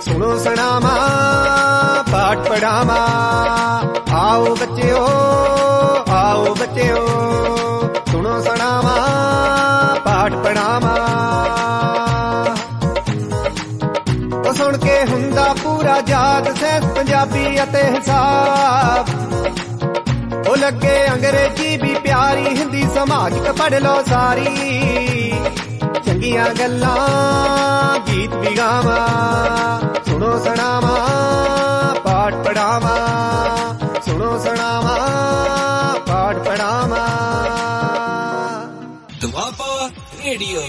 सुनो सनामा पाठ पढ़ावा, आओ बच्चों सुनो सनामा पाठ पढ़ावा। तो सुन के हुंदा पूरा याद सैंस पंजाबी अते हिसाब, ओ लगे अंग्रेजी भी प्यारी, हिंदी समाजिक पढ़ लो सारी। चंगियां गल्लां गीत भी गावा, सुनो सनावा पाठ पढ़ावा, सुनो सनावा पाठ पढ़ावा। दुआपा रेडियो।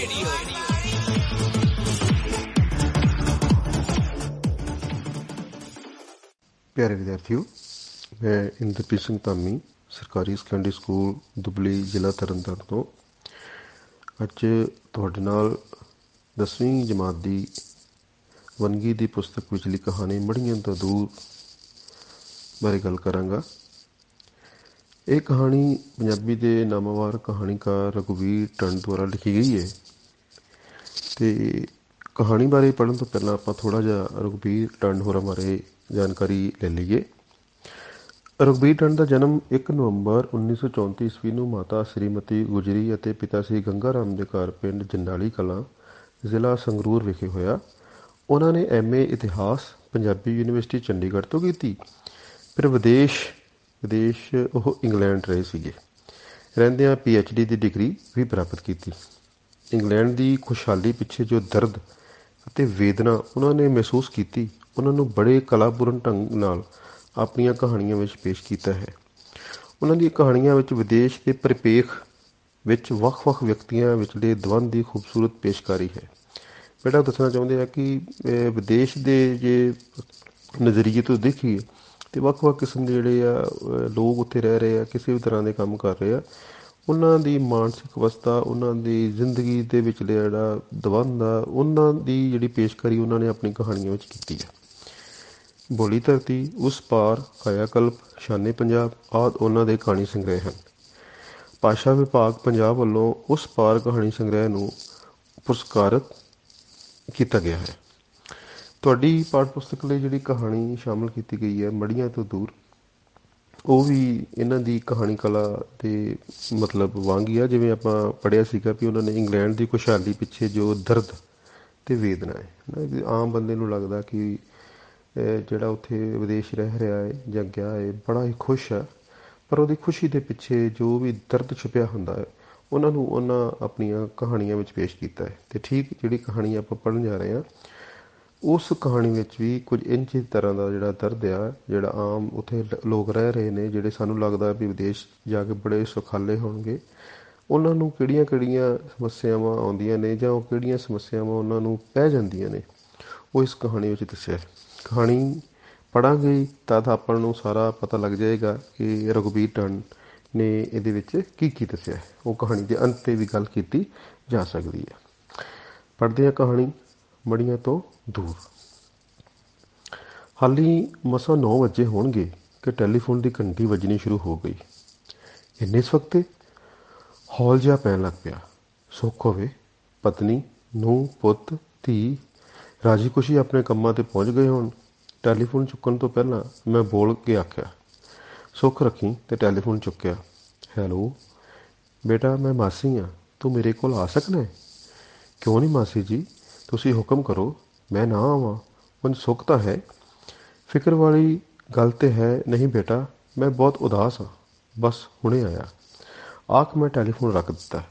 प्यारे विद्यार्थियों, मैं इंद्रप्रीत सिंह धामी सरकारी सैकेंडरी स्कूल दुबली ਜ਼ਿਲ੍ਹਾ ਤਰਨਤਾਰਨ ਤੋਂ ਅੱਜ ਤੁਹਾਡੇ ਨਾਲ 10ਵੀਂ ਜਮਾਤ ਦੀ ਵੰਨਗੀ ਦੀ ਪੁਸਤਕ ਵਿਚਲੀ ਕਹਾਣੀ ਮੜੀਆਂ ਤੋਂ ਦੂਰ ਬਾਰੇ ਗੱਲ ਕਰਾਂਗਾ। ਇਹ ਕਹਾਣੀ ਪੰਜਾਬੀ ਦੇ ਨਾਮਵਰ ਕਹਾਣੀਕਾਰ ਰਘੁਵੀਰ ਟੰਡ ਦੁਆਰਾ ਲਿਖੀ ਗਈ ਹੈ। ਅਤੇ ਕਹਾਣੀ ਬਾਰੇ ਪੜ੍ਹਨ ਤੋਂ ਪਹਿਲਾਂ ਆਪਾਂ ਥੋੜ੍ਹਾ ਜਿਹਾ ਰਘੁਵੀਰ ਟੰਡ ਹੋਰਾਂ ਬਾਰੇ ਜਾਣਕਾਰੀ ਲੈ ਲਈਏ। ਰਘੁਵੀਰ ਟੰਡ ਦਾ ਜਨਮ 1 ਨਵੰਬਰ 1934 ਈਸਵੀ ਨੂੰ ਮਾਤਾ ਸ਼੍ਰੀਮਤੀ ਗੁਜਰੀ ਅਤੇ ਪਿਤਾ ਸ਼੍ਰੀ ਗੰਗਾ ਰਾਮ ਦੇ ਘਰ ਪਿੰਡ ਜੰਡਾਲੀ ਕਲਾਂ ਜ਼ਿਲ੍ਹਾ ਸੰਗਰੂਰ ਵਿਖੇ ਹੋਇਆ। ਉਹਨਾਂ ਨੇ MA ਇਤਿਹਾਸ ਪੰਜਾਬੀ ਯੂਨੀਵਰਸਿਟੀ ਚੰਡੀਗੜ੍ਹ ਤੋਂ ਕੀਤੀ। ਫਿਰ ਵਿਦੇਸ਼ ਉਹ ਇੰਗਲੈਂਡ ਰਹੇ ਸੀਗੇ। ਰਹਿੰਦਿਆਂ PhD ਦੀ ਡਿਗਰੀ ਵੀ ਪ੍ਰਾਪਤ ਕੀਤੀ। ਇੰਗਲੈਂਡ ਦੀ ਖੁਸ਼ਹਾਲੀ ਪਿੱਛੇ ਜੋ ਦਰਦ ਅਤੇ ਵੇਦਨਾ ਉਹਨਾਂ ਨੇ ਮਹਿਸੂਸ ਕੀਤੀ, ਉਹਨਾਂ ਨੂੰ ਬੜੇ ਕਲਾਪੂਰਨ ਢੰਗ ਨਾਲ ਆਪਣੀਆਂ ਕਹਾਣੀਆਂ ਵਿੱਚ ਪੇਸ਼ ਕੀਤਾ ਹੈ। ਉਹਨਾਂ ਦੀਆਂ ਕਹਾਣੀਆਂ ਵਿੱਚ ਵਿਦੇਸ਼ ਦੇ ਪਰਿਪੇਖ ਵਿੱਚ ਵੱਖ-ਵੱਖ ਵਿਅਕਤੀਆਂ ਵਿਚਲੇ ਦਵੰਦ ਦੀ ਖੂਬਸੂਰਤ ਪੇਸ਼ਕਾਰੀ ਹੈ। ਬੇਟਾ ਦੱਸਣਾ ਚਾਹੁੰਦੇ ਆ ਕਿ ਵਿਦੇਸ਼ ਦੇ ਜੇ ਨਜ਼ਰੀਏ ਤੋਂ ਦੇਖੀਏ ਅਤੇ ਵੱਖ-ਵੱਖ ਕਿਸਮ ਦੇ ਜਿਹੜੇ ਆ ਲੋਕ ਉੱਥੇ ਰਹਿ ਰਹੇ ਆ, ਕਿਸੇ ਵੀ ਤਰ੍ਹਾਂ ਦੇ ਕੰਮ ਕਰ ਰਹੇ ਆ, ਉਹਨਾਂ ਦੀ ਮਾਨਸਿਕ ਅਵਸਥਾ, ਉਹਨਾਂ ਦੀ ਜ਼ਿੰਦਗੀ ਦੇ ਵਿਚਲੇ ਜਿਹੜਾ ਦਵੰਦ ਆ, ਉਹਨਾਂ ਦੀ ਜਿਹੜੀ ਪੇਸ਼ਕਾਰੀ ਉਹਨਾਂ ਨੇ ਆਪਣੀ ਕਹਾਣੀਆਂ ਵਿੱਚ ਕੀਤੀ ਹੈ। ਬੋਲੀ ਧਰਤੀ, ਉਸ ਪਾਰ, ਕਾਇਆਕਲਪ, ਸ਼ਾਨੇ ਪੰਜਾਬ ਆਦਿ ਉਹਨਾਂ ਦੇ ਕਹਾਣੀ ਸੰਗ੍ਰਹਿ ਹਨ। ਭਾਸ਼ਾ ਵਿਭਾਗ ਪੰਜਾਬ ਵੱਲੋਂ ਉਸ ਪਾਰ ਕਹਾਣੀ ਸੰਗ੍ਰਹਿ ਨੂੰ ਪੁਰਸਕਾਰਤ ਕੀਤਾ ਗਿਆ ਹੈ। ਤੁਹਾਡੀ ਪਾਠ ਪੁਸਤਕ ਲਈ ਜਿਹੜੀ ਕਹਾਣੀ ਸ਼ਾਮਲ ਕੀਤੀ ਗਈ ਹੈ ਮੜੀਆਂ ਤੋਂ ਦੂਰ, ਉਹ ਵੀ ਇਹਨਾਂ ਦੀ ਕਹਾਣੀ ਕਲਾ ਦੇ ਮਤਲਬ ਵਾਂਗ ਹੀ ਆ। ਜਿਵੇਂ ਆਪਾਂ ਪੜ੍ਹਿਆ ਸੀਗਾ ਵੀ ਉਹਨਾਂ ਨੇ ਇੰਗਲੈਂਡ ਦੀ ਖੁਸ਼ਹਾਲੀ ਪਿੱਛੇ ਜੋ ਦਰਦ ਅਤੇ ਵੇਦਨਾ ਹੈ, ਆਮ ਬੰਦੇ ਨੂੰ ਲੱਗਦਾ ਕਿ ਜਿਹੜਾ ਉੱਥੇ ਵਿਦੇਸ਼ ਰਹਿ ਰਿਹਾ ਹੈ ਜਾਂ ਗਿਆ ਹੈ ਬੜਾ ਹੀ ਖੁਸ਼ ਹੈ, ਪਰ ਉਹਦੀ ਖੁਸ਼ੀ ਦੇ ਪਿੱਛੇ ਜੋ ਵੀ ਦਰਦ ਛੁਪਿਆ ਹੁੰਦਾ ਹੈ ਉਹਨਾਂ ਨੂੰ ਉਹਨਾਂ ਆਪਣੀਆਂ ਕਹਾਣੀਆਂ ਵਿੱਚ ਪੇਸ਼ ਕੀਤਾ ਹੈ। ਅਤੇ ਠੀਕ ਜਿਹੜੀ ਕਹਾਣੀ ਆਪਾਂ ਪੜ੍ਹਨ ਜਾ ਰਹੇ ਹਾਂ, ਉਸ ਕਹਾਣੀ ਵਿੱਚ ਵੀ ਕੁਝ ਇੰਝ ਤਰ੍ਹਾਂ ਦਾ ਜਿਹੜਾ ਦਰਦ ਆ, ਜਿਹੜਾ ਆਮ ਉੱਥੇ ਲੋਕ ਰਹਿ ਰਹੇ ਨੇ, ਜਿਹੜੇ ਸਾਨੂੰ ਲੱਗਦਾ ਵੀ ਵਿਦੇਸ਼ ਜਾ ਕੇ ਬੜੇ ਸੁਖਾਲੇ ਹੋਣਗੇ, ਉਹਨਾਂ ਨੂੰ ਕਿਹੜੀਆਂ ਸਮੱਸਿਆਵਾਂ ਆਉਂਦੀਆਂ ਨੇ ਜਾਂ ਉਹ ਕਿਹੜੀਆਂ ਸਮੱਸਿਆਵਾਂ ਉਹਨਾਂ ਨੂੰ ਪੈ ਜਾਂਦੀਆਂ ਨੇ, ਉਹ ਇਸ ਕਹਾਣੀ ਵਿੱਚ ਦੱਸਿਆ। ਕਹਾਣੀ ਪੜ੍ਹਾਂਗੇ ਤਾਂ ਆਪਾਂ ਨੂੰ ਸਾਰਾ ਪਤਾ ਲੱਗ ਜਾਏਗਾ ਕਿ ਰਘੁਵੀਰ ਟੰਡ ਨੇ ਇਹਦੇ ਵਿੱਚ ਕੀ ਦੱਸਿਆ। ਉਹ ਕਹਾਣੀ ਦੇ ਅੰਤ 'ਤੇ ਵੀ ਗੱਲ ਕੀਤੀ ਜਾ ਸਕਦੀ ਹੈ। ਪੜ੍ਹਦੇ ਹਾਂ ਕਹਾਣੀ ਮੜੀਆਂ ਤੋਂ ਦੂਰ। ਹਾਲੀ ਮਸਾਂ 9 ਵਜੇ ਹੋਣਗੇ ਕਿ ਟੈਲੀਫੋਨ ਦੀ ਘੰਟੀ ਵੱਜਣੀ ਸ਼ੁਰੂ ਹੋ ਗਈ। ਇੰਨੇ ਵਕਤ ਹੌਲ ਜਿਹਾ ਪੈਣ ਲੱਗ ਪਿਆ। ਸੁੱਖ ਹੋਵੇ, ਪਤਨੀ, ਨੂੰਹ, ਪੁੱਤ, ਧੀ ਰਾਜੀ ਖੁਸ਼ੀ ਆਪਣੇ ਕੰਮਾਂ 'ਤੇ ਪਹੁੰਚ ਗਏ ਹੋਣ। ਟੈਲੀਫੋਨ ਚੁੱਕਣ ਤੋਂ ਪਹਿਲਾਂ ਮੈਂ ਬੋਲ ਕੇ ਆਖਿਆ, ਸੁੱਖ ਰੱਖੀ, ਅਤੇ ਟੈਲੀਫੋਨ ਚੁੱਕਿਆ। ਹੈਲੋ ਬੇਟਾ, ਮੈਂ ਮਾਸੀ ਹਾਂ, ਤੂੰ ਮੇਰੇ ਕੋਲ ਆ ਸਕਦਾ? ਕਿਉਂ ਨਹੀਂ ਮਾਸੀ ਜੀ, ਤੁਸੀਂ ਹੁਕਮ ਕਰੋ, ਮੈਂ ਨਾ ਆਵਾਂ? ਮੈਨੂੰ ਸੁੱਖ ਤਾਂ ਹੈ। ਫਿਕਰ ਵਾਲੀ ਗੱਲ ਤਾਂ ਹੈ ਨਹੀਂ ਬੇਟਾ, ਮੈਂ ਬਹੁਤ ਉਦਾਸ ਹਾਂ, ਬਸ ਹੁਣੇ ਆਇਆ। ਆਖ ਮੈਂ ਟੈਲੀਫੋਨ ਰੱਖ ਦਿੱਤਾ।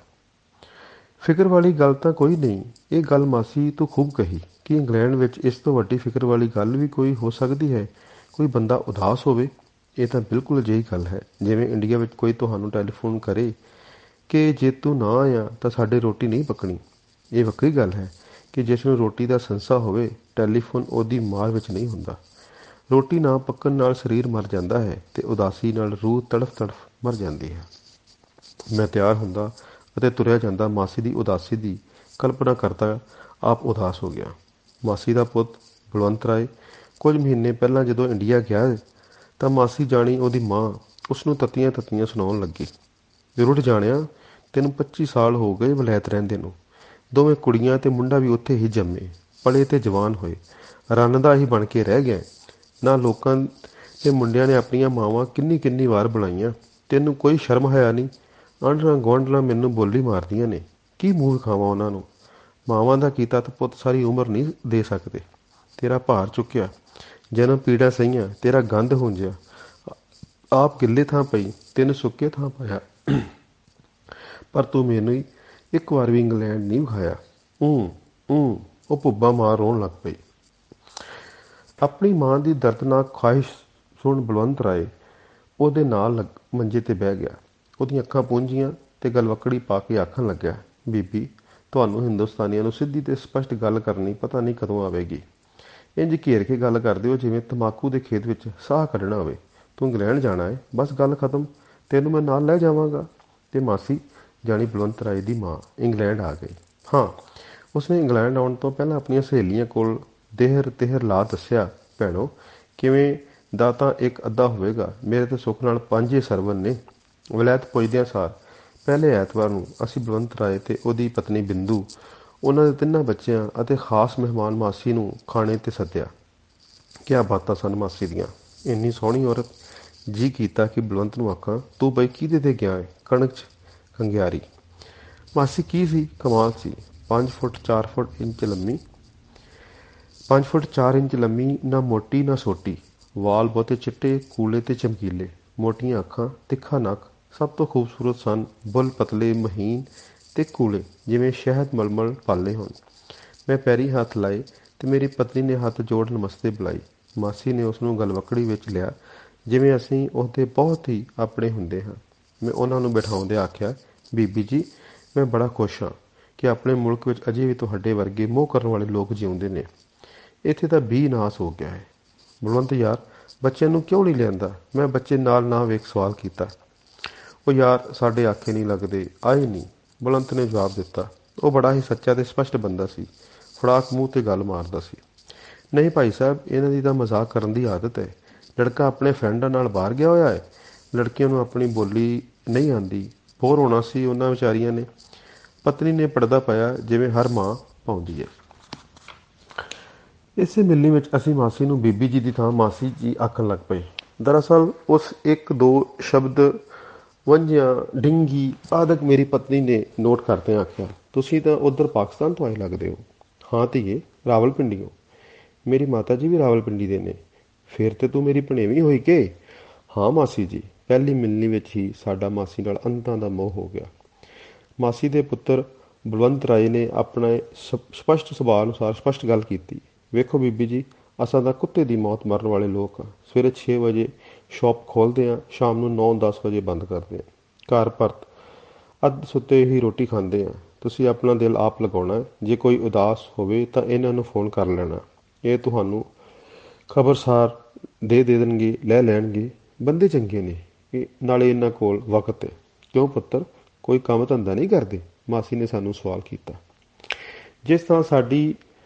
ਫਿਕਰ ਵਾਲੀ ਗੱਲ ਤਾਂ ਕੋਈ ਨਹੀਂ। ਇਹ ਗੱਲ ਮਾਸੀ ਤੂੰ ਖੂਬ ਕਹੀ ਕਿ ਇੰਗਲੈਂਡ ਵਿੱਚ ਇਸ ਤੋਂ ਵੱਡੀ ਫਿਕਰ ਵਾਲੀ ਗੱਲ ਵੀ ਕੋਈ ਹੋ ਸਕਦੀ ਹੈ? ਕੋਈ ਬੰਦਾ ਉਦਾਸ ਹੋਵੇ? ਇਹ ਤਾਂ ਬਿਲਕੁਲ ਅਜਿਹੀ ਗੱਲ ਹੈ ਜਿਵੇਂ ਇੰਡੀਆ ਵਿੱਚ ਕੋਈ ਤੁਹਾਨੂੰ ਟੈਲੀਫੋਨ ਕਰੇ ਕਿ ਜੇ ਤੂੰ ਨਾ ਆਇਆ ਤਾਂ ਸਾਡੇ ਰੋਟੀ ਨਹੀਂ ਪੱਕਣੀ। ਇਹ ਵੱਖਰੀ ਗੱਲ ਹੈ ਕਿ ਜਿਸ ਨੂੰ ਰੋਟੀ ਦਾ ਸੰਸਾ ਹੋਵੇ, ਟੈਲੀਫੋਨ ਉਹਦੀ ਮਾਰ ਵਿੱਚ ਨਹੀਂ ਹੁੰਦਾ। ਰੋਟੀ ਨਾ ਪੱਕਣ ਨਾਲ ਸਰੀਰ ਮਰ ਜਾਂਦਾ ਹੈ ਅਤੇ ਉਦਾਸੀ ਨਾਲ ਰੂਹ ਤੜਫ ਮਰ ਜਾਂਦੀ ਹੈ। ਮੈਂ ਤਿਆਰ ਹੁੰਦਾ ਅਤੇ ਤੁਰਿਆ ਜਾਂਦਾ। ਮਾਸੀ ਦੀ ਉਦਾਸੀ ਦੀ ਕਲਪਨਾ ਕਰਦਾ ਆਪ ਉਦਾਸ ਹੋ ਗਿਆ। ਮਾਸੀ ਦਾ ਪੁੱਤ ਬਲਵੰਤ ਰਾਏ ਕੁਝ ਮਹੀਨੇ ਪਹਿਲਾਂ ਜਦੋਂ ਇੰਡੀਆ ਗਿਆ ਤਾਂ ਮਾਸੀ ਜਾਣੀ ਉਹਦੀ ਮਾਂ ਉਸਨੂੰ ਤੱਤੀਆਂ ਸੁਣਾਉਣ ਲੱਗੀ। ਰੁੱਠ ਜਾਣਿਆ, ਤੈਨੂੰ 25 ਸਾਲ ਹੋ ਗਏ ਵਲੈਤ ਰਹਿੰਦੇ ਨੂੰ। ਦੋਵੇਂ ਕੁੜੀਆਂ ਤੇ ਮੁੰਡਾ ਵੀ ਉੱਥੇ ਹੀ ਜੰਮੇ, ਪਲੇ ਤੇ ਜਵਾਨ ਹੋਏ। ਰੰਨ ਦਾ ਹੀ ਬਣ ਕੇ ਰਹਿ ਗਿਆ। ਨਾ ਲੋਕਾਂ ਦੇ ਮੁੰਡਿਆਂ ਨੇ ਆਪਣੀਆਂ ਮਾਵਾਂ ਕਿੰਨੀ ਕਿੰਨੀ ਵਾਰ ਬੁਲਾਈਆਂ। ਤੈਨੂੰ ਕੋਈ ਸ਼ਰਮ ਹਇਆ ਨਹੀਂ? ਆਂਢਣਾ ਗੁਆਂਢਣਾ ਮੈਨੂੰ ਬੋਲੀ ਮਾਰਦੀਆਂ ਨੇ। ਕੀ ਮੂੰਹ ਵਿਖਾਵਾਂ ਉਹਨਾਂ ਨੂੰ? ਮਾਵਾਂ ਦਾ ਕੀਤਾ ਤਾਂ ਪੁੱਤ ਸਾਰੀ ਉਮਰ ਨਹੀਂ ਦੇ ਸਕਦੇ। ਤੇਰਾ ਭਾਰ ਚੁੱਕਿਆ, ਜਨਮ ਪੀੜਾ ਸਹੀਆਂ, ਤੇਰਾ ਗੰਦ ਹੁੰਜਿਆ। ਆਪ ਗਿੱਲੇ ਥਾਂ ਪਈ, ਤੈਨੂੰ ਸੁੱਕੇ ਥਾਂ ਪਾਇਆ, ਪਰ ਤੂੰ ਮੈਨੂੰ ਇੱਕ ਵਾਰ ਵੀ ਇੰਗਲੈਂਡ ਨਹੀਂ ਵਿਖਾਇਆ। ਉਹ ਭੁੱਬਾ ਮਾਰ ਰੋਣ ਲੱਗ ਪਈ। ਆਪਣੀ ਮਾਂ ਦੀ ਦਰਦਨਾਕ ਖਵਾਹਿਸ਼ ਸੁਣ ਬਲਵੰਤ ਰਾਏ ਉਹਦੇ ਨਾਲ ਮੰਜੇ ਤੇ ਬਹਿ ਗਿਆ। ਉਹਦੀਆਂ ਅੱਖਾਂ ਪੂੰਝੀਆਂ ਤੇ ਗਲਵੱਕੜੀ ਪਾ ਕੇ ਆਖਣ ਲੱਗਿਆ, ਬੀਬੀ, ਤੁਹਾਨੂੰ ਹਿੰਦੁਸਤਾਨੀਆਂ ਨੂੰ ਸਿੱਧੀ ਤੇ ਸਪਸ਼ਟ ਗੱਲ ਕਰਨੀ ਪਤਾ ਨਹੀਂ ਕਦੋਂ ਆਵੇਗੀ। ਇੰਝ ਘੇਰ ਕੇ ਗੱਲ ਕਰਦੇ ਹੋ ਜਿਵੇਂ ਤੰਬਾਕੂ ਦੇ ਖੇਤ ਵਿੱਚ ਸਾਹ ਕੱਢਣਾ ਹੋਵੇ। ਤੂੰ ਇੰਗਲੈਂਡ ਜਾਣਾ ਹੈ, ਬਸ ਗੱਲ ਖਤਮ। ਤੈਨੂੰ ਮੈਂ ਨਾਲ ਲੈ ਜਾਵਾਂਗਾ। ਤੇ ਮਾਸੀ ਜਾਣੀ ਬਲਵੰਤ ਰਾਏ ਦੀ ਮਾਂ ਇੰਗਲੈਂਡ ਆ ਗਈ। ਹਾਂ, ਉਸਨੇ ਇੰਗਲੈਂਡ ਆਉਣ ਤੋਂ ਪਹਿਲਾਂ ਆਪਣੀਆਂ ਸਹੇਲੀਆਂ ਕੋਲ ਦੇਹਰ ਤਿਹਰ ਲਾ ਦੱਸਿਆ, ਭੈਣੋ, ਕਿਵੇਂ ਦਾ ਤਾਂ ਇੱਕ ਅੱਧਾ ਹੋਵੇਗਾ। ਮੇਰੇ ਤਾਂ ਸੁੱਖ ਨਾਲ 5 ਸਰਵਨ ਨੇ। ਵਲੈਤ ਪੁੱਜਦਿਆਂ ਸਾਰ ਪਹਿਲੇ ਐਤਵਾਰ ਨੂੰ ਅਸੀਂ ਬਲਵੰਤ ਰਾਏ ਤੇ ਉਹਦੀ ਪਤਨੀ ਬਿੰਦੂ, ਉਹਨਾਂ ਦੇ 3 ਬੱਚਿਆਂ ਅਤੇ ਖਾਸ ਮਹਿਮਾਨ ਮਾਸੀ ਨੂੰ ਖਾਣੇ ਤੇ ਸੱਦਿਆ। ਕਿਆ ਬਾਤਾਂ ਸਨ ਮਾਸੀ ਦੀਆਂ। ਇੰਨੀ ਸੋਹਣੀ ਔਰਤ। ਜੀ ਕੀਤਾ ਕਿ ਬਲਵੰਤ ਨੂੰ ਆਖਾਂ, ਤੂੰ ਬਈ ਕਿਹਦੇ ਤੇ ਗਿਆ ਹੈ? ਕਣਕ 'ਚ ਕੰਗਿਆਰੀ। ਮਾਸੀ ਕੀ ਸੀ, ਕਮਾਲ ਸੀ। 5 ਫੁੱਟ 4 ਫੁੱਟ ਇੰਚ ਲੰਮੀ, 5 ਫੁੱਟ 4 ਇੰਚ ਲੰਮੀ, ਨਾ ਮੋਟੀ ਨਾ ਸੋਟੀ। ਵਾਲ ਬਹੁਤੇ ਚਿੱਟੇ, ਕੂਲੇ ਤੇ ਚਮਕੀਲੇ, ਮੋਟੀਆਂ ਅੱਖਾਂ, ਤਿੱਖਾ ਨੱਕ। ਸਭ ਤੋਂ ਖੂਬਸੂਰਤ ਸਨ ਬੁੱਲ ਪਤਲੇ, ਮਹੀਨ ਤੇ ਕੂਲੇ, ਜਿਵੇਂ ਸ਼ਹਿਦ ਮਲਮਲ ਪਾਲੇ ਹੋਣ। ਮੈਂ ਪੈਰੀਂ ਹੱਥ ਲਾਏ ਤੇ ਮੇਰੀ ਪਤਨੀ ਨੇ ਹੱਥ ਜੋੜ ਨਮਸਤੇ ਬੁਲਾਈ। ਮਾਸੀ ਨੇ ਉਸ ਨੂੰ ਗਲਵੱਕੜੀ ਵਿੱਚ ਲਿਆ, ਜਿਵੇਂ ਅਸੀਂ ਉਹਦੇ ਬਹੁਤ ਹੀ ਆਪਣੇ ਹੁੰਦੇ ਹਾਂ। ਮੈਂ ਉਹਨਾਂ ਨੂੰ ਬਿਠਾਉਂਦਿਆਂ ਆਖਿਆ, ਬੀਬੀ ਜੀ, ਮੈਂ ਬੜਾ ਖੁਸ਼ ਹਾਂ ਕਿ ਆਪਣੇ ਮੁਲਕ ਵਿੱਚ ਅਜੇ ਵੀ ਤੁਹਾਡੇ ਵਰਗੇ ਮੋਹ ਕਰਨ ਵਾਲੇ ਲੋਕ ਜਿਉਂਦੇ ਨੇ। ਇੱਥੇ ਤਾਂ ਨਾਸ ਹੋ ਗਿਆ ਹੈ। ਬਲਵੰਤ ਯਾਰ, ਬੱਚਿਆਂ ਨੂੰ ਕਿਉਂ ਨਹੀਂ ਲਿਆਂਦਾ? ਮੈਂ ਬੱਚੇ ਨਾਲ ਨਾ ਵੇਖ ਸਵਾਲ ਕੀਤਾ। ਉਹ ਯਾਰ, ਸਾਡੇ ਆਖੇ ਨਹੀਂ ਲੱਗਦੇ, ਆਏ ਨਹੀਂ, ਬਲਵੰਤ ਨੇ ਜਵਾਬ ਦਿੱਤਾ। ਉਹ ਬੜਾ ਹੀ ਸੱਚਾ ਤੇ ਸਪਸ਼ਟ ਬੰਦਾ ਸੀ। ਫੜਾਕ ਮੂੰਹ ਤੇ ਗੱਲ ਮਾਰਦਾ ਸੀ। ਨਹੀਂ ਭਾਈ ਸਾਹਿਬ, ਇਹਨਾਂ ਦੀ ਤਾਂ ਮਜ਼ਾਕ ਕਰਨ ਦੀ ਆਦਤ ਹੈ। ਲੜਕਾ ਆਪਣੇ ਫਰੈਂਡਾਂ ਨਾਲ ਬਾਹਰ ਗਿਆ ਹੋਇਆ ਹੈ। ਲੜਕੀਆਂ ਨੂੰ ਆਪਣੀ ਬੋਲੀ ਨਹੀਂ ਆਉਂਦੀ। ਬੋਰ ਹੋਣਾ ਸੀ ਉਹਨਾਂ ਵਿਚਾਰੀਆਂ ਨੇ। ਪਤਨੀ ਨੇ ਪੜਦਾ ਪਾਇਆ, ਜਿਵੇਂ ਹਰ ਮਾਂ ਪਾਉਂਦੀ ਹੈ। ਇਸੇ ਮਿਲਣੀ ਵਿੱਚ ਅਸੀਂ ਮਾਸੀ ਨੂੰ ਬੀਬੀ ਜੀ ਦੀ ਥਾਂ ਮਾਸੀ ਜੀ ਆਖਣ ਲੱਗ ਪਏ। ਦਰਅਸਲ ਉਸ 1-2 ਸ਼ਬਦ ਵੰਝਿਆਂ, ਡਿੰਗੀ ਆਦਿਕ ਮੇਰੀ ਪਤਨੀ ਨੇ ਨੋਟ ਕਰਦਿਆਂ ਆਖਿਆ, ਤੁਸੀਂ ਤਾਂ ਉੱਧਰ ਪਾਕਿਸਤਾਨ ਤੋਂ ਆਏ ਲੱਗਦੇ ਹੋ। ਹਾਂ ਧੀਏ, ਰਾਵਲਪਿੰਡੀਓ। ਮੇਰੀ ਮਾਤਾ ਜੀ ਵੀ ਰਾਵਲਪਿੰਡੀ ਦੇ ਨੇ। ਫਿਰ ਤੇ ਤੂੰ ਮੇਰੀ ਭਣੇਵੀਂ ਹੋਈ ਕਿ? ਹਾਂ ਮਾਸੀ ਜੀ। ਪਹਿਲੀ ਮਿਲਣੀ ਵਿੱਚ ਹੀ ਸਾਡਾ ਮਾਸੀ ਨਾਲ ਅੰਤਾਂ ਦਾ ਮੋਹ ਹੋ ਗਿਆ। ਮਾਸੀ ਦੇ ਪੁੱਤਰ ਬਲਵੰਤ ਰਾਏ ਨੇ ਆਪਣੇ ਸਪਸ਼ਟ ਸੁਭਾਅ ਅਨੁਸਾਰ ਸਪਸ਼ਟ ਗੱਲ ਕੀਤੀ। ਵੇਖੋ ਬੀਬੀ ਜੀ, ਅਸਾਂ ਤਾਂ ਕੁੱਤੇ ਦੀ ਮੌਤ ਮਰਨ ਵਾਲੇ ਲੋਕ ਹਾਂ। ਸਵੇਰੇ 6 ਵਜੇ ਸ਼ਾਪ ਖੋਲ੍ਹਦੇ ਹਾਂ, ਸ਼ਾਮ ਨੂੰ 9-10 ਵਜੇ ਬੰਦ ਕਰਦੇ ਹਾਂ। ਘਰ ਪਰਤ ਅੱਧ ਸੁੱਤੇ ਹੀ ਰੋਟੀ ਖਾਂਦੇ ਹਾਂ। ਤੁਸੀਂ ਆਪਣਾ ਦਿਲ ਆਪ ਲਗਾਉਣਾ। ਜੇ ਕੋਈ ਉਦਾਸ ਹੋਵੇ ਤਾਂ ਇਹਨਾਂ ਨੂੰ ਫੋਨ ਕਰ ਲੈਣਾ। ਇਹ ਤੁਹਾਨੂੰ ਖਬਰਸਾਰ ਦੇ ਦੇਣਗੇ, ਲੈ ਲੈਣਗੇ। ਬੰਦੇ ਚੰਗੇ ਨੇ, ਨਾਲੇ ਇਹਨਾਂ ਕੋਲ ਵਕਤ ਹੈ। ਕਿਉਂ ਪੁੱਤਰ, ਕੋਈ ਕੰਮ ਧੰਦਾ ਨਹੀਂ ਕਰਦੇ? ਮਾਸੀ ਨੇ ਸਾਨੂੰ ਸਵਾਲ ਕੀਤਾ। ਜਿਸ ਤਰ੍ਹਾਂ ਸਾਡੀ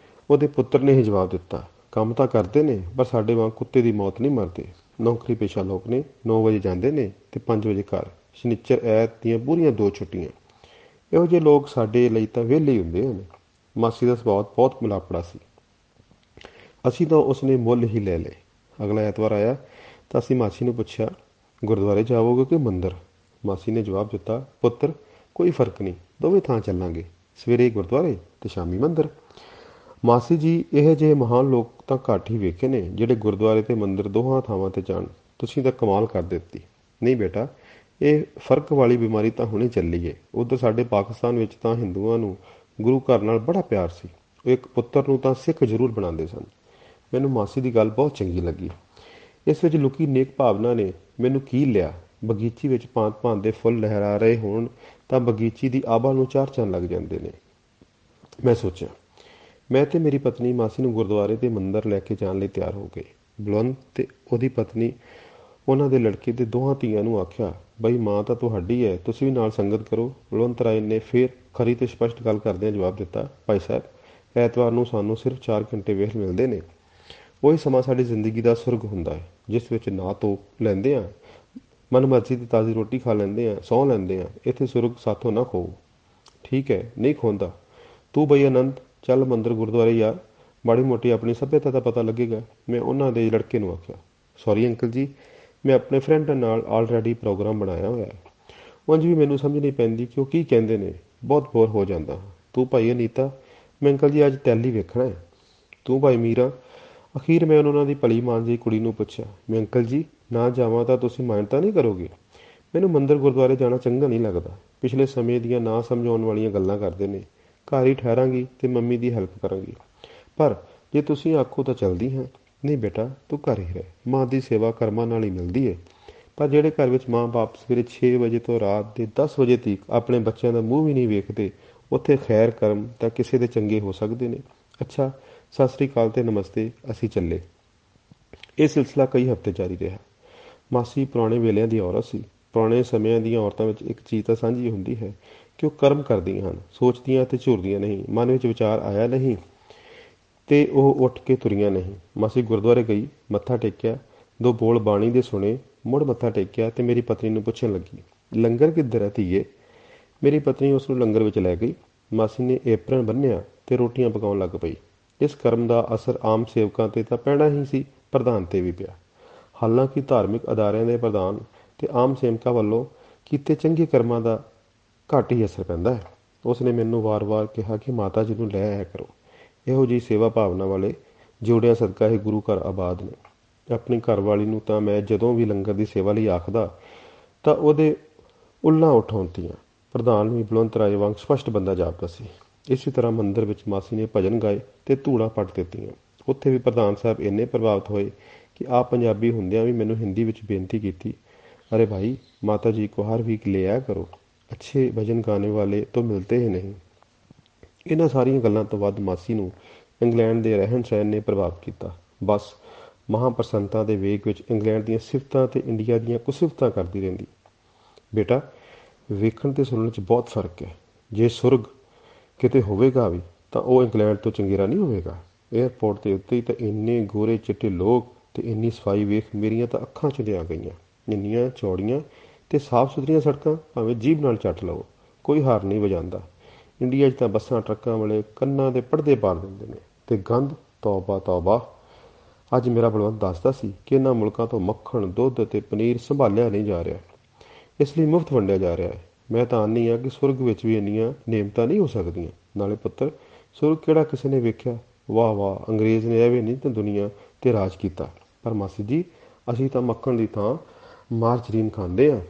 ਉਹਦੇ ਪੁੱਤਰ ਨੇ ਹੀ ਜਵਾਬ ਦਿੱਤਾ, ਕੰਮ ਤਾਂ ਕਰਦੇ ਨੇ, ਪਰ ਸਾਡੇ ਵਾਂਗ ਕੁੱਤੇ ਦੀ ਮੌਤ ਨਹੀਂ ਮਰਦੇ। ਨੌਕਰੀ ਪੇਸ਼ਾ ਲੋਕ ਨੇ। 9 ਵਜੇ ਜਾਂਦੇ ਨੇ ਤੇ 5 ਵਜੇ ਘਰ। ਸ਼ਨੀਚਰ ਐਤ ਦੀਆਂ ਪੂਰੀਆਂ 2 ਛੁੱਟੀਆਂ। ਇਹੋ ਜਿਹੇ ਲੋਕ ਸਾਡੇ ਲਈ ਤਾਂ ਵਿਹਲੇ ਹੀ ਹੁੰਦੇ ਹਨ। ਮਾਸੀ ਦਾ ਸੁਭਾਅ ਬਹੁਤ ਮਿਲਾਪੜਾ ਸੀ। ਅਸੀਂ ਤਾਂ ਉਸਨੇ ਮੁੱਲ ਹੀ ਲੈ ਲਏ। ਅਗਲਾ ਐਤਵਾਰ ਆਇਆ ਤਾਂ ਅਸੀਂ ਮਾਸੀ ਨੂੰ ਪੁੱਛਿਆ, ਗੁਰਦੁਆਰੇ ਜਾਵੋਗੇ ਕਿ ਮੰਦਰ? ਮਾਸੀ ਨੇ ਜਵਾਬ ਦਿੱਤਾ, ਪੁੱਤਰ, ਕੋਈ ਫਰਕ ਨਹੀਂ, ਦੋਵੇਂ ਥਾਂ ਚੱਲਾਂਗੇ। ਸਵੇਰੇ ਗੁਰਦੁਆਰੇ ਤੇ ਸ਼ਾਮੀ ਮੰਦਰ। ਮਾਸੀ ਜੀ, ਇਹੋ ਜਿਹੇ ਮਹਾਨ ਲੋਕ ਤਾਂ ਘੱਟ ਹੀ ਵੇਖੇ ਨੇ ਜਿਹੜੇ ਗੁਰਦੁਆਰੇ ਤੇ ਮੰਦਰ ਦੋਹਾਂ ਥਾਵਾਂ ਤੇ ਜਾਣ। ਤੁਸੀਂ ਤਾਂ ਕਮਾਲ ਕਰ ਦਿੱਤੀ। ਨਹੀਂ ਬੇਟਾ, ਇਹ ਫਰਕ ਵਾਲੀ ਬਿਮਾਰੀ ਤਾਂ ਹੁਣੇ ਚੱਲੀ ਏ। ਉੱਧਰ ਸਾਡੇ ਪਾਕਿਸਤਾਨ ਵਿੱਚ ਤਾਂ ਹਿੰਦੂਆਂ ਨੂੰ ਗੁਰੂ ਘਰ ਨਾਲ ਬੜਾ ਪਿਆਰ ਸੀ। ਉਹ ਇੱਕ ਪੁੱਤਰ ਨੂੰ ਤਾਂ ਸਿੱਖ ਜ਼ਰੂਰ ਬਣਾਉਂਦੇ ਸਨ। ਮੈਨੂੰ ਮਾਸੀ ਦੀ ਗੱਲ ਬਹੁਤ ਚੰਗੀ ਲੱਗੀ। ਇਸ ਵਿੱਚ ਲੁਕੀ ਨੇਕ ਭਾਵਨਾ ਨੇ ਮੈਨੂੰ ਕੀਲ ਲਿਆ। ਬਗੀਚੀ ਵਿੱਚ ਭਾਂਤ-ਭਾਂਤ ਦੇ ਫੁੱਲ ਲਹਿਰਾ ਰਹੇ ਹੋਣ ਤਾਂ ਬਗੀਚੀ ਦੀ ਆਭਾ ਨੂੰ 4 ਚੰਨ ਲੱਗ ਜਾਂਦੇ ਨੇ। ਮੈਂ ਸੋਚਿਆ। ਮੈਂ ਤੇ ਮੇਰੀ ਪਤਨੀ ਮਾਸੀ ਨੂੰ ਗੁਰਦੁਆਰੇ ਤੇ ਮੰਦਰ ਲੈ ਕੇ ਜਾਣ ਲਈ ਤਿਆਰ ਹੋ ਗਏ। ਬਲਵੰਤ ਤੇ ਉਹਦੀ ਪਤਨੀ ਉਹਨਾਂ ਦੇ ਲੜਕੇ ਤੇ ਦੋਹਾਂ ਧੀਆਂ ਨੂੰ ਆਖਿਆ, ਬਈ ਮਾਂ ਤਾਂ ਤੁਹਾਡੀ ਹੈ, ਤੁਸੀਂ ਵੀ ਨਾਲ ਸੰਗਤ ਕਰੋ। ਬਲਵੰਤ ਰਾਏ ਨੇ ਫਿਰ ਖਰੀ ਤੇ ਸਪਸ਼ਟ ਗੱਲ ਕਰਦਿਆਂ ਜਵਾਬ ਦਿੱਤਾ, ਭਾਈ ਸਾਹਿਬ, ਐਤਵਾਰ ਨੂੰ ਸਾਨੂੰ ਸਿਰਫ 4 ਘੰਟੇ ਵਿਹਲ ਮਿਲਦੇ ਨੇ। ਉਹੀ ਸਮਾਂ ਸਾਡੀ ਜ਼ਿੰਦਗੀ ਦਾ ਸੁਰਗ ਹੁੰਦਾ ਹੈ, ਜਿਸ ਵਿੱਚ ਨਾ ਧੋ ਲੈਂਦੇ ਹਾਂ, ਮਨ ਮਰਜ਼ੀ ਦੀ ਤਾਜ਼ੀ ਰੋਟੀ ਖਾ ਲੈਂਦੇ ਹਾਂ, ਸੌਂ ਲੈਂਦੇ ਹਾਂ। ਇੱਥੇ ਸੁਰਗ ਸਾਥੋਂ ਨਾ ਖੋਓ। ਠੀਕ ਹੈ, ਨਹੀਂ ਖੋਂਦਾ। ਤੂੰ ਬਈ ਆਨੰਦ ਚੱਲ ਮੰਦਰ ਗੁਰਦੁਆਰੇ ਯਾਰ, ਮਾੜੀ ਮੋਟੀ ਆਪਣੀ ਸੱਭਿਅਤਾ ਦਾ ਪਤਾ ਲੱਗੇਗਾ। ਮੈਂ ਉਹਨਾਂ ਦੇ ਲੜਕੇ ਨੂੰ ਆਖਿਆ। ਸੌਰੀ ਅੰਕਲ ਜੀ, ਮੈਂ ਆਪਣੇ ਫਰੈਂਡ ਨਾਲ ਆਲਰੇਡੀ ਪ੍ਰੋਗਰਾਮ ਬਣਾਇਆ ਹੋਇਆ ਹੈ। ਉਂਝ ਵੀ ਮੈਨੂੰ ਸਮਝ ਨਹੀਂ ਪੈਂਦੀ ਕਿ ਉਹ ਕੀ ਕਹਿੰਦੇ ਨੇ, ਬਹੁਤ ਬੋਰ ਹੋ ਜਾਂਦਾ ਹਾਂ। ਤੂੰ ਭਾਈ ਅਨੀਤਾ, ਮੈਂ ਅੰਕਲ ਜੀ ਅੱਜ ਟੈਲੀ ਵੇਖਣਾ ਹੈ। ਤੂੰ ਭਾਈ ਮੀਰਾ। ਅਖੀਰ ਮੈਂ ਉਹਨਾਂ ਦੀ ਭਲੀ ਮਾਨਜੀ ਕੁੜੀ ਨੂੰ ਪੁੱਛਿਆ, ਮੈਂ ਅੰਕਲ ਜੀ ਨਾ ਜਾਵਾਂ ਤਾਂ ਤੁਸੀਂ ਮਾਨਤਾ ਨਹੀਂ ਕਰੋਗੇ? ਮੈਨੂੰ ਮੰਦਰ ਗੁਰਦੁਆਰੇ ਜਾਣਾ ਚੰਗਾ ਨਹੀਂ ਲੱਗਦਾ। ਪਿਛਲੇ ਸਮੇਂ ਦੀਆਂ ਨਾ ਸਮਝਾਉਣ ਵਾਲੀਆਂ ਗੱਲਾਂ ਕਰਦੇ ਨੇ। ਘਰ ਹੀ ਠਹਿਰਾਂਗੀ ਤੇ ਮੰਮੀ ਦੀ ਹੈਲਪ ਕਰਾਂਗੀ। ਪਰ ਜੇ ਤੁਸੀਂ ਆਖੋ ਤਾਂ ਚਲਦੀ ਹਾਂ। ਨਹੀਂ ਬੇਟਾ, ਤੂੰ ਘਰ ਹੀ ਰਹਿ। ਮਾਂ ਦੀ ਸੇਵਾ ਕਰਮਾਂ ਨਾਲ ਹੀ ਮਿਲਦੀ ਹੈ। ਪਰ ਜਿਹੜੇ ਘਰ ਵਿੱਚ ਮਾਂ ਬਾਪ ਸਵੇਰੇ 6 ਵਜੇ ਤੋਂ ਰਾਤ ਦੇ 10 ਵਜੇ ਤੱਕ ਆਪਣੇ ਬੱਚਿਆਂ ਦਾ ਮੂੰਹ ਵੀ ਨਹੀਂ ਵੇਖਦੇ, ਉੱਥੇ ਖੈਰ ਕਰਮ ਤਾਂ ਕਿਸੇ ਦੇ ਚੰਗੇ ਹੋ ਸਕਦੇ ਨੇ। ਅੱਛਾ, ਸਤਿ ਸ੍ਰੀ ਅਕਾਲ ਤੇ ਨਮਸਤੇ, ਅਸੀਂ ਚੱਲੇ। ਇਹ ਸਿਲਸਿਲਾ ਕਈ ਹਫ਼ਤੇ ਜਾਰੀ ਰਿਹਾ। ਮਾਸੀ ਪੁਰਾਣੇ ਵੇਲਿਆਂ ਦੀ ਔਰਤ ਸੀ। ਪੁਰਾਣੇ ਸਮਿਆਂ ਦੀਆਂ ਔਰਤਾਂ ਵਿੱਚ ਇੱਕ ਚੀਜ਼ ਤਾਂ ਸਾਂਝੀ ਹੁੰਦੀ ਹੈ ਕਿ ਉਹ ਕਰਮ ਕਰਦੀਆਂ ਹਨ, ਸੋਚਦੀਆਂ ਅਤੇ ਝੁਰਦੀਆਂ ਨਹੀਂ। ਮਨ ਵਿੱਚ ਵਿਚਾਰ ਆਇਆ ਨਹੀਂ ਤੇ ਉਹ ਉੱਠ ਕੇ ਤੁਰੀਆਂ ਨਹੀਂ। ਮਾਸੀ ਗੁਰਦੁਆਰੇ ਗਈ, ਮੱਥਾ ਟੇਕਿਆ, 2 ਬੋਲ ਬਾਣੀ ਦੇ ਸੁਣੇ, ਮੁੜ ਮੱਥਾ ਟੇਕਿਆ ਤੇ ਮੇਰੀ ਪਤਨੀ ਨੂੰ ਪੁੱਛਣ ਲੱਗੀ, ਲੰਗਰ ਕਿੱਧਰ ਹੈ ਧੀਏ? ਮੇਰੀ ਪਤਨੀ ਉਸ ਨੂੰ ਲੰਗਰ ਵਿੱਚ ਲੈ ਗਈ। ਮਾਸੀ ਨੇ ਏਪਰਨ ਬੰਨ੍ਹਿਆ ਤੇ ਰੋਟੀਆਂ ਪਕਾਉਣ ਲੱਗ ਪਈ। ਇਸ ਕਰਮ ਦਾ ਅਸਰ ਆਮ ਸੇਵਕਾਂ 'ਤੇ ਤਾਂ ਪੈਣਾ ਹੀ ਸੀ, ਪ੍ਰਧਾਨ 'ਤੇ ਵੀ ਪਿਆ। ਹਾਲਾਂਕਿ ਧਾਰਮਿਕ ਅਦਾਰਿਆਂ ਦੇ ਪ੍ਰਧਾਨ ਤੇ ਆਮ ਸੇਵਕਾਂ ਵੱਲੋਂ ਕੀਤੇ ਚੰਗੇ ਕਰਮਾਂ ਦਾ ਘੱਟ ਹੀ ਅਸਰ ਪੈਂਦਾ ਹੈ। ਉਸ ਨੇ ਮੈਨੂੰ ਵਾਰ-ਵਾਰ ਕਿਹਾ ਕਿ ਮਾਤਾ ਜੀ ਨੂੰ ਲੈ ਆਇਆ ਕਰੋ। ਇਹੋ ਜਿਹੀ ਸੇਵਾ ਭਾਵਨਾ ਵਾਲੇ ਜੋੜਿਆਂ ਸਦਕਾ ਇਹ ਗੁਰੂ ਘਰ ਆਬਾਦ ਨੇ। ਆਪਣੀ ਘਰਵਾਲੀ ਨੂੰ ਤਾਂ ਮੈਂ ਜਦੋਂ ਵੀ ਲੰਗਰ ਦੀ ਸੇਵਾ ਲਈ ਆਖਦਾ ਤਾਂ ਉਹਦੇ ਉੱਲਾਂ ਉਠਾਉਂਦੀਆਂ। ਪ੍ਰਧਾਨ ਵੀ ਬਲਵੰਤ ਰਾਏ ਵਾਂਗ ਸਪਸ਼ਟ ਬੰਦਾ ਜਾਪਦਾ ਸੀ। ਇਸੇ ਤਰ੍ਹਾਂ ਮੰਦਰ ਵਿੱਚ ਮਾਸੀ ਨੇ ਭਜਨ ਗਾਏ ਤੇ ਧੂੜਾਂ ਪੱਟ ਦਿੱਤੀਆਂ। ਉੱਥੇ ਵੀ ਪ੍ਰਧਾਨ ਸਾਹਿਬ ਇੰਨੇ ਪ੍ਰਭਾਵਿਤ ਹੋਏ ਕਿ ਆਪ ਪੰਜਾਬੀ ਹੁੰਦਿਆਂ ਵੀ ਮੈਨੂੰ ਹਿੰਦੀ ਵਿੱਚ ਬੇਨਤੀ ਕੀਤੀ, ਅਰੇ ਭਾਈ ਮਾਤਾ ਜੀ ਕੋ ਹਰ ਵੀਕ ਲੈ ਆਇਆ ਕਰੋ, ਅੱਛੇ ਭਜਨ ਗਾਣੇ ਵਾਲੇ ਤਾਂ ਮਿਲਤੇ ਹੀ ਨਹੀਂ। ਇਹਨਾਂ ਸਾਰੀਆਂ ਗੱਲਾਂ ਤੋਂ ਵੱਧ ਮਾਸੀ ਨੂੰ ਇੰਗਲੈਂਡ ਦੇ ਰਹਿਣ ਸਹਿਣ ਨੇ ਪ੍ਰਭਾਵਿਤ ਕੀਤਾ। ਬਸ ਮਹਾਂਪ੍ਰਸੰਨਤਾ ਦੇ ਵੇਗ ਵਿੱਚ ਇੰਗਲੈਂਡ ਦੀਆਂ ਸਿਫਤਾਂ ਤੇ ਇੰਡੀਆ ਦੀਆਂ ਕੁਸਿਫਤਾਂ ਕਰਦੀ ਰਹਿੰਦੀ। ਬੇਟਾ, ਵੇਖਣ ਤੇ ਸੁਣਨ 'ਚ ਬਹੁਤ ਫਰਕ ਹੈ। ਜੇ ਸੁਰਗ ਕਿਤੇ ਹੋਵੇਗਾ ਵੀ ਤਾਂ ਉਹ ਇੰਗਲੈਂਡ ਤੋਂ ਚੰਗੇਰਾ ਨਹੀਂ ਹੋਵੇਗਾ। ਏਅਰਪੋਰਟ ਦੇ ਉੱਤੇ ਹੀ ਤਾਂ ਇੰਨੇ ਗੋਰੇ ਚਿੱਟੇ ਲੋਕ ਤੇ ਇੰਨੀ ਸਫਾਈ ਵੇਖ ਮੇਰੀਆਂ ਤਾਂ ਅੱਖਾਂ 'ਚ ਲਿਆ ਗਈਆਂ। ਇੰਨੀਆਂ ਚੌੜੀਆਂ ਤੇ ਸਾਫ਼ ਸੁਥਰੀਆਂ ਸੜਕਾਂ, ਭਾਵੇਂ ਜੀਭ ਨਾਲ ਚੱਟ ਲਵੋ, ਕੋਈ ਹਾਰ ਨਹੀਂ ਵਜਾਉਂਦਾ। ਇੰਡੀਆ 'ਚ ਤਾਂ ਬੱਸਾਂ ਟਰੱਕਾਂ ਵਾਲੇ ਕੰਨਾਂ ਦੇ ਪਰਦੇ ਪਾੜ ਦਿੰਦੇ ਨੇ ਤੇ ਗੰਦ, ਤੌਬਾ ਤੌਬਾ। ਅੱਜ ਮੇਰਾ ਬਲਵੰਤ ਦੱਸਦਾ ਸੀ ਕਿ ਇਹਨਾਂ ਮੁਲਕਾਂ ਤੋਂ ਮੱਖਣ, ਦੁੱਧ ਅਤੇ ਪਨੀਰ ਸੰਭਾਲਿਆ ਨਹੀਂ ਜਾ ਰਿਹਾ, ਇਸ ਲਈ ਮੁਫਤ ਵੰਡਿਆ ਜਾ ਰਿਹਾ ਹੈ। ਮੈਂ ਤਾਂ ਆਨੀ ਹਾਂ ਕਿ ਸੁਰਗ ਵਿੱਚ ਵੀ ਇੰਨੀਆਂ ਨੇਮਤਾਂ ਨਹੀਂ ਹੋ ਸਕਦੀਆਂ। ਨਾਲੇ ਪੁੱਤਰ, ਸੁਰਗ ਕਿਹੜਾ ਕਿਸੇ ਨੇ ਵੇਖਿਆ? ਵਾਹ ਵਾਹ, ਅੰਗਰੇਜ਼ ਨੇ ਐਵੇਂ ਨਹੀਂ ਤਾਂ ਦੁਨੀਆ 'ਤੇ ਰਾਜ ਕੀਤਾ। ਪਰ ਮਾਸੀ ਜੀ, ਅਸੀਂ ਤਾਂ ਮੱਖਣ ਦੀ ਥਾਂ ਮਾਰਜਰੀਨ ਖਾਂਦੇ ਹਾਂ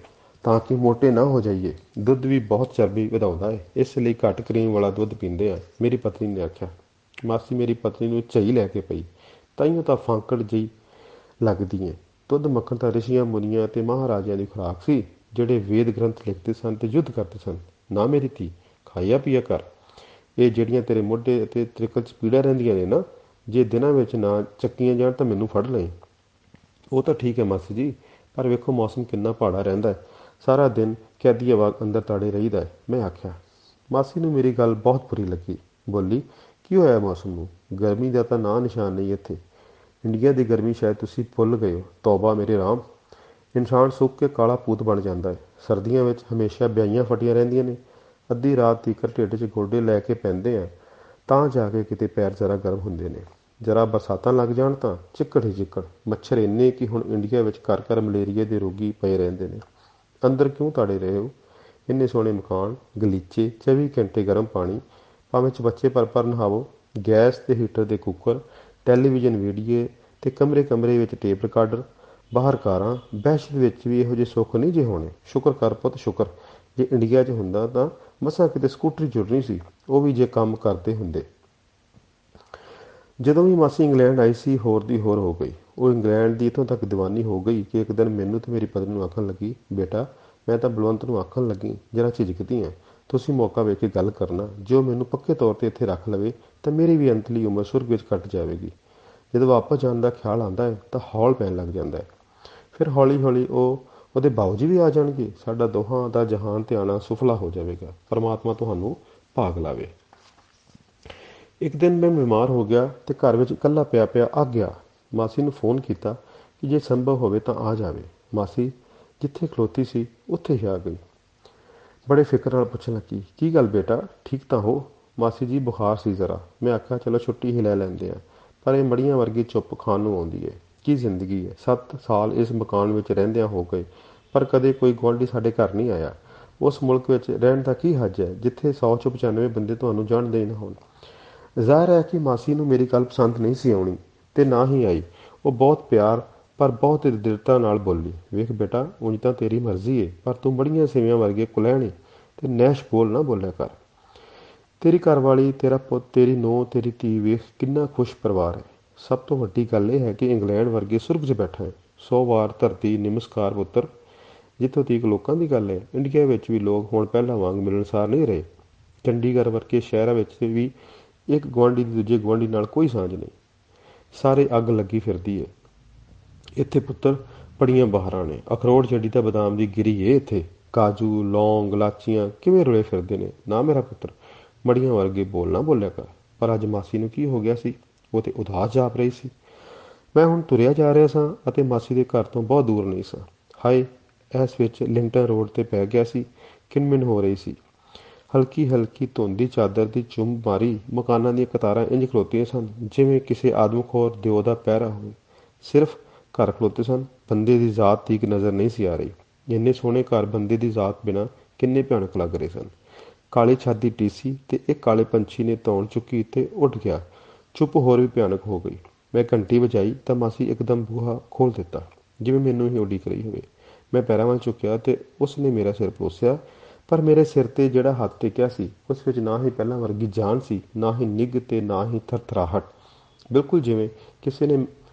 ਤਾਂ ਕਿ ਮੋਟੇ ਨਾ ਹੋ ਜਾਈਏ। ਦੁੱਧ ਵੀ ਬਹੁਤ ਚਰਬੀ ਵਧਾਉਂਦਾ ਹੈ, ਇਸ ਲਈ ਘੱਟ ਕਰੀਮ ਵਾਲਾ ਦੁੱਧ ਪੀਂਦੇ ਹਾਂ, ਮੇਰੀ ਪਤਨੀ ਨੇ ਆਖਿਆ। ਮਾਸੀ ਮੇਰੀ ਪਤਨੀ ਨੂੰ ਝਈ ਲੈ ਕੇ ਪਈ। ਤਾਈਓ ਤਾਂ ਫਾਂਕੜ ਜਿਹੀ ਲੱਗਦੀ ਹੈ। ਦੁੱਧ ਮੱਖਣ ਤਾਂ ਰਿਸ਼ੀਆਂ ਮੁਨੀਆਂ ਅਤੇ ਮਹਾਰਾਜਿਆਂ ਦੀ ਖੁਰਾਕ ਸੀ, ਜਿਹੜੇ ਵੇਦ ਗ੍ਰੰਥ ਲਿਖਦੇ ਸਨ ਤੇ ਯੁੱਧ ਕਰਦੇ ਸਨ। ਨਾ ਮੇਰੀ ਧੀ, ਖਾਇਆ ਪੀਆ ਕਰ। ਇਹ ਜਿਹੜੀਆਂ ਤੇਰੇ ਮੋਢੇ ਅਤੇ ਤ੍ਰਿਕਲ 'ਚ ਪੀੜਾਂ ਰਹਿੰਦੀਆਂ ਨੇ ਨਾ, ਜੇ ਦਿਨਾਂ ਵਿੱਚ ਨਾ ਚੱਕੀਆਂ ਜਾਣ ਤਾਂ ਮੈਨੂੰ ਫੜ ਲਈ। ਉਹ ਤਾਂ ਠੀਕ ਹੈ ਮਾਸੀ ਜੀ, ਪਰ ਵੇਖੋ ਮੌਸਮ ਕਿੰਨਾ ਭਾੜਾ ਰਹਿੰਦਾ ਹੈ। ਸਾਰਾ ਦਿਨ ਕੈਦੀ ਵਾਂਗ ਅੰਦਰ ਤਾੜੇ ਰਹੀਦਾ ਹੈ। ਮੈਂ ਆਖਿਆ। ਮਾਸੀ ਨੂੰ ਮੇਰੀ ਗੱਲ ਬਹੁਤ ਬੁਰੀ ਲੱਗੀ। ਬੋਲੀ, ਕੀ ਹੋਇਆ ਮੌਸਮ ਨੂੰ? ਗਰਮੀ ਦਾ ਤਾਂ ਨਾਂ ਨਿਸ਼ਾਨ ਨਹੀਂ ਇੱਥੇ। ਇੰਡੀਆ ਦੀ ਗਰਮੀ ਸ਼ਾਇਦ ਤੁਸੀਂ ਭੁੱਲ ਗਏ ਹੋ। ਤੌਬਾ ਮੇਰੇ ਰਾਮ, ਇਨਸਾਨ ਸੁੱਕ ਕੇ ਕਾਲਾ ਪੂਤ ਬਣ ਜਾਂਦਾ ਹੈ। ਸਰਦੀਆਂ ਵਿੱਚ ਹਮੇਸ਼ਾ ਬਿਆਈਆਂ ਫਟੀਆਂ ਰਹਿੰਦੀਆਂ ਨੇ। ਅੱਧੀ ਰਾਤ ਤੀਕਰ ਢਿੱਡ 'ਚ ਗੋਡੇ ਲੈ ਕੇ ਪੈਂਦੇ ਆ ਤਾਂ ਜਾ ਕੇ ਕਿਤੇ ਪੈਰ ਜ਼ਰਾ ਗਰਮ ਹੁੰਦੇ ਨੇ। ਜਰਾ ਬਰਸਾਤਾਂ ਲੱਗ ਜਾਣ ਤਾਂ ਚਿੱਕੜ ਹੀ ਚਿੱਕੜ। ਮੱਛਰ ਇੰਨੇ ਕਿ ਹੁਣ ਇੰਡੀਆ ਵਿੱਚ ਘਰ ਘਰ ਮਲੇਰੀਏ ਦੇ ਰੋਗੀ ਪਏ ਰਹਿੰਦੇ ਨੇ। ਅੰਦਰ ਕਿਉਂ ਤਾੜੇ ਰਹੇ ਹੋ? ਇੰਨੇ ਸੋਹਣੇ ਮਕਾਨ, ਗਲੀਚੇ, 24 ਘੰਟੇ ਗਰਮ ਪਾਣੀ, ਭਾਵੇਂ ਚਬੱਚੇ ਪਰ ਨਹਾਵੋ, ਗੈਸ ਤੇ ਹੀਟਰ ਦੇ ਕੁੱਕਰ, ਟੈਲੀਵਿਜ਼ਨ, ਵੀਡੀਓ ਤੇ ਕਮਰੇ ਕਮਰੇ ਵਿੱਚ ਟੇਪ ਰਿਕਾਰਡਰ, ਬਾਹਰ ਕਾਰਾਂ। ਦਹਿਸ਼ਤ ਵਿੱਚ ਵੀ ਇਹੋ ਜਿਹੇ ਸੁੱਖ ਨਹੀਂ ਜੇ ਹੋਣੇ। ਸ਼ੁਕਰ ਕਰ ਪੁੱਤ, ਸ਼ੁਕਰ। ਜੇ ਇੰਡੀਆ 'ਚ ਹੁੰਦਾ ਤਾਂ ਮਸਾਂ ਕਿਤੇ ਸਕੂਟਰੀ ਜੁੜਨੀ ਸੀ, ਉਹ ਵੀ ਜੇ ਕੰਮ ਕਰਦੇ ਹੁੰਦੇ। ਜਦੋਂ ਵੀ ਮਾਸੀ ਇੰਗਲੈਂਡ ਆਈ ਸੀ, ਹੋਰ ਦੀ ਹੋਰ ਹੋ ਗਈ। ਉਹ ਇੰਗਲੈਂਡ ਦੀ ਇੱਥੋਂ ਤੱਕ ਦੀਵਾਨੀ ਹੋ ਗਈ ਕਿ ਇੱਕ ਦਿਨ ਮੈਨੂੰ ਤੇ ਮੇਰੀ ਪਤਨੀ ਨੂੰ ਆਖਣ ਲੱਗੀ, ਬੇਟਾ ਮੈਂ ਤਾਂ ਬਲਵੰਤ ਨੂੰ ਆਖਣ ਲੱਗੀ, ਜਰਾ ਝਿਜਕਦੀ ਹਾਂ, ਤੁਸੀਂ ਮੌਕਾ ਵੇਖ ਕੇ ਗੱਲ ਕਰਨਾ। ਜੇ ਉਹ ਮੈਨੂੰ ਪੱਕੇ ਤੌਰ 'ਤੇ ਇੱਥੇ ਰੱਖ ਲਵੇ ਤਾਂ ਮੇਰੀ ਵੀ ਅੰਤਲੀ ਉਮਰ ਸੁਰਗ ਵਿੱਚ ਕੱਟ ਜਾਵੇਗੀ। ਜਦੋਂ ਵਾਪਸ ਜਾਣ ਦਾ ਖਿਆਲ ਆਉਂਦਾ ਹੈ ਤਾਂ ਹੌਲ ਪੈਣ ਲੱਗ ਜਾਂਦਾ ਹੈ। ਫਿਰ ਹੌਲੀ ਹੌਲੀ ਉਹਦੇ ਬਾਊ ਜੀ ਵੀ ਆ ਜਾਣਗੇ। ਸਾਡਾ ਦੋਹਾਂ ਦਾ ਜਹਾਨ ਤੇ ਆਉਣਾ ਸੁਫਲਾ ਹੋ ਜਾਵੇਗਾ। ਪਰਮਾਤਮਾ ਤੁਹਾਨੂੰ ਭਾਗ ਲਾਵੇ। ਇੱਕ ਦਿਨ ਮੈਂ ਬਿਮਾਰ ਹੋ ਗਿਆ ਤੇ ਘਰ ਵਿੱਚ ਇਕੱਲਾ ਪਿਆ ਪਿਆ ਅੱਕ ਗਿਆ। ਮਾਸੀ ਨੂੰ ਫੋਨ ਕੀਤਾ ਕਿ ਜੇ ਸੰਭਵ ਹੋਵੇ ਤਾਂ ਆ ਜਾਵੇ। ਮਾਸੀ ਜਿੱਥੇ ਖਲੋਤੀ ਸੀ ਉੱਥੇ ਹੀ ਆ ਗਈ। ਬੜੇ ਫਿਕਰ ਨਾਲ ਪੁੱਛਣ ਲੱਗੀ, ਕੀ ਗੱਲ ਬੇਟਾ, ਠੀਕ ਤਾਂ ਹੋ? ਮਾਸੀ ਜੀ ਬੁਖਾਰ ਸੀ ਜ਼ਰਾ। ਮੈਂ ਆਖਿਆ ਚਲੋ ਛੁੱਟੀ ਹੀ ਲੈ ਲੈਂਦੇ ਆ, ਪਰ ਇਹ ਮੜੀਆਂ ਵਰਗੀ ਚੁੱਪ ਖਾਣ ਨੂੰ ਆਉਂਦੀ ਹੈ। ਕੀ ਜ਼ਿੰਦਗੀ ਹੈ। 7 ਸਾਲ ਇਸ ਮਕਾਨ ਵਿੱਚ ਰਹਿੰਦਿਆਂ ਹੋ ਗਏ, ਪਰ ਕਦੇ ਕੋਈ ਗੁਆਂਢੀ ਸਾਡੇ ਘਰ ਨਹੀਂ ਆਇਆ। ਉਸ ਮੁਲਕ ਵਿੱਚ ਰਹਿਣ ਦਾ ਕੀ ਹੱਜ ਹੈ ਜਿੱਥੇ 100 ਬੰਦੇ ਤੁਹਾਨੂੰ ਜਾਣਦੇ ਹੀ ਨਾ ਹੋਣ। ਜ਼ਾਹਿਰ ਹੈ ਕਿ ਮਾਸੀ ਨੂੰ ਮੇਰੀ ਗੱਲ ਪਸੰਦ ਨਹੀਂ ਸੀ ਆਉਣੀ, ਤੇ ਨਾ ਹੀ ਆਈ। ਉਹ ਬਹੁਤ ਪਿਆਰ ਪਰ ਬਹੁਤ ਦ੍ਰਿੜਤਾ ਨਾਲ ਬੋਲੀ, ਵੇਖ ਬੇਟਾ, ਉਂਝ ਤਾਂ ਤੇਰੀ ਮਰਜ਼ੀ ਏ, ਪਰ ਤੂੰ ਬੜੀਆਂ ਸੇਵੀਆਂ ਵਰਗੇ ਕੁਲਹਿਣੇ ਤੇ ਨੈਸ਼ ਬੋਲ ਨਾ ਬੋਲਿਆ ਕਰ। ਤੇਰੀ ਘਰਵਾਲੀ, ਤੇਰਾ ਪੁੱਤ, ਤੇਰੀ ਨੂੰਹ, ਤੇਰੀ ਧੀ, ਵੇਖ ਕਿੰਨਾ ਖੁਸ਼ ਪਰਿਵਾਰ ਹੈ। ਸਭ ਤੋਂ ਵੱਡੀ ਗੱਲ ਇਹ ਹੈ ਕਿ ਇੰਗਲੈਂਡ ਵਰਗੇ ਸੁਰਗ 'ਚ ਬੈਠਾ ਹੈ। 100 ਵਾਰ ਧਰਤੀ ਨਮਸਕਾਰ ਪੁੱਤਰ। ਜਿੱਥੋਂ ਤੀਕ ਲੋਕਾਂ ਦੀ ਗੱਲ ਹੈ, ਇੰਡੀਆ ਵਿੱਚ ਵੀ ਲੋਕ ਹੁਣ ਪਹਿਲਾਂ ਵਾਂਗ ਮਿਲਣਸਾਰ ਨਹੀਂ ਰਹੇ। ਚੰਡੀਗੜ੍ਹ ਵਰਗੇ ਸ਼ਹਿਰਾਂ ਵਿੱਚ ਵੀ ਇੱਕ ਗੁਆਂਢੀ ਦੀ ਦੂਜੇ ਗੁਆਂਢੀ ਨਾਲ ਕੋਈ ਸਾਂਝ ਨਹੀਂ, ਸਾਰੇ ਅੱਗ ਲੱਗੀ ਫਿਰਦੀ ਹੈ। ਇੱਥੇ ਪੁੱਤਰ ਬੜੀਆਂ ਬਹਾਰਾਂ ਨੇ, ਅਖਰੋਟ ਜੜੀ ਤਾਂ ਬਦਾਮ ਦੀ ਗਿਰੀ ਏ। ਇੱਥੇ ਕਾਜੂ, ਲੌਂਗ, ਲਾਚੀਆਂ ਕਿਵੇਂ ਰੁਲੇ ਫਿਰਦੇ ਨੇ। ਨਾ ਮੇਰਾ ਪੁੱਤਰ, ਮੜੀਆਂ ਵਰਗੇ ਬੋਲ ਨਾ ਬੋਲਿਆ ਕਰ। ਪਰ ਅੱਜ ਮਾਸੀ ਨੂੰ ਕੀ ਹੋ ਗਿਆ ਸੀ? ਉਹ ਤੇ ਉਦਾਸ ਜਾਪ ਰਹੀ ਸੀ। ਮੈਂ ਹੁਣ ਤੁਰਿਆ ਜਾ ਰਿਹਾ ਸਾਂ ਅਤੇ ਮਾਸੀ ਦੇ ਘਰ ਤੋਂ ਬਹੁਤ ਦੂਰ ਨਹੀਂ ਸਾਂ। ਹਾਏ, ਇਸ ਵਿੱਚ ਲਿੰਟਨ ਰੋਡ ਤੇ ਪੈ ਗਿਆ ਸੀ। ਕਿਨਮਿਨ ਹੋ ਰਹੀ ਸੀ। ਹਲਕੀ ਹਲਕੀ ਧੁੰਦ ਦੀ ਚਾਦਰ ਦੀ ਚੁੰਬ ਮਾਰੀ ਮਕਾਨਾਂ ਦੀਆਂ ਕਤਾਰਾਂ ਇੰਝ ਖਲੋਤੀਆਂ ਸਨ ਜਿਵੇਂ ਕਿਸੇ ਆਦਮਖੋਰ ਦਿਓ ਦਾ ਪਹਿਰਾ ਹੋਵੇ। ਸਿਰਫ ਘਰ ਖਲੋਤੇ ਸਨ, ਬੰਦੇ ਦੀ ਜ਼ਾਤ ਤੀਕ ਨਜ਼ਰ ਨਹੀਂ ਸੀ ਆ ਰਹੀ। ਇੰਨੇ ਸੋਹਣੇ ਘਰ ਬੰਦੇ ਦੀ ਜ਼ਾਤ ਬਿਨਾਂ ਕਿੰਨੇ ਭਿਆਨਕ ਲੱਗ ਰਹੇ ਸਨ। ਕਾਲੀ ਛੱਤ ਦੀ ਟੀਸੀ ਤੇ ਇੱਕ ਕਾਲੇ ਪੰਛੀ ਨੇ ਧੌਣ ਚੁੱਕੀ ਤੇ ਉੱਡ ਗਿਆ। ਚੁੱਪ ਹੋਰ ਵੀ ਭਿਆਨਕ ਹੋ ਗਈ। ਮੈਂ ਘੰਟੀ ਵਜਾਈ ਤਾਂ ਮਾਸੀ ਇੱਕਦਮ ਬੂਹਾ ਖੋਲ੍ਹ ਦਿੱਤਾ, ਜਿਵੇਂ ਮੈਨੂੰ ਹੀ ਉਡੀਕ ਰਹੀ ਹੋਵੇ। ਮੈਂ ਪੈਰਾਂ ਵੱਲ ਝੁਕਿਆ ਤੇ ਉਸ ਨੇ ਮੇਰਾ ਸਿਰ ਪਲੋਸਿਆ, ਪਰ ਮੇਰੇ ਸਿਰ ਤੇ ਜਿਹੜਾ ਹੱਥ ਟੇਕਿਆ ਸੀ ਉਸ ਵਿੱਚ ਨਾ ਹੀ ਪਹਿਲਾਂ ਵਰਗੀ ਜਾਨ ਸੀ, ਨਾ ਹੀ ਨਿੱਘ ਤੇ ਨਾ ਹੀ ਥਰਥਰਾਹਟ। ਬਿਲਕੁਲ ਜਿਵੇਂ ਕਿਸੇ ਨੇ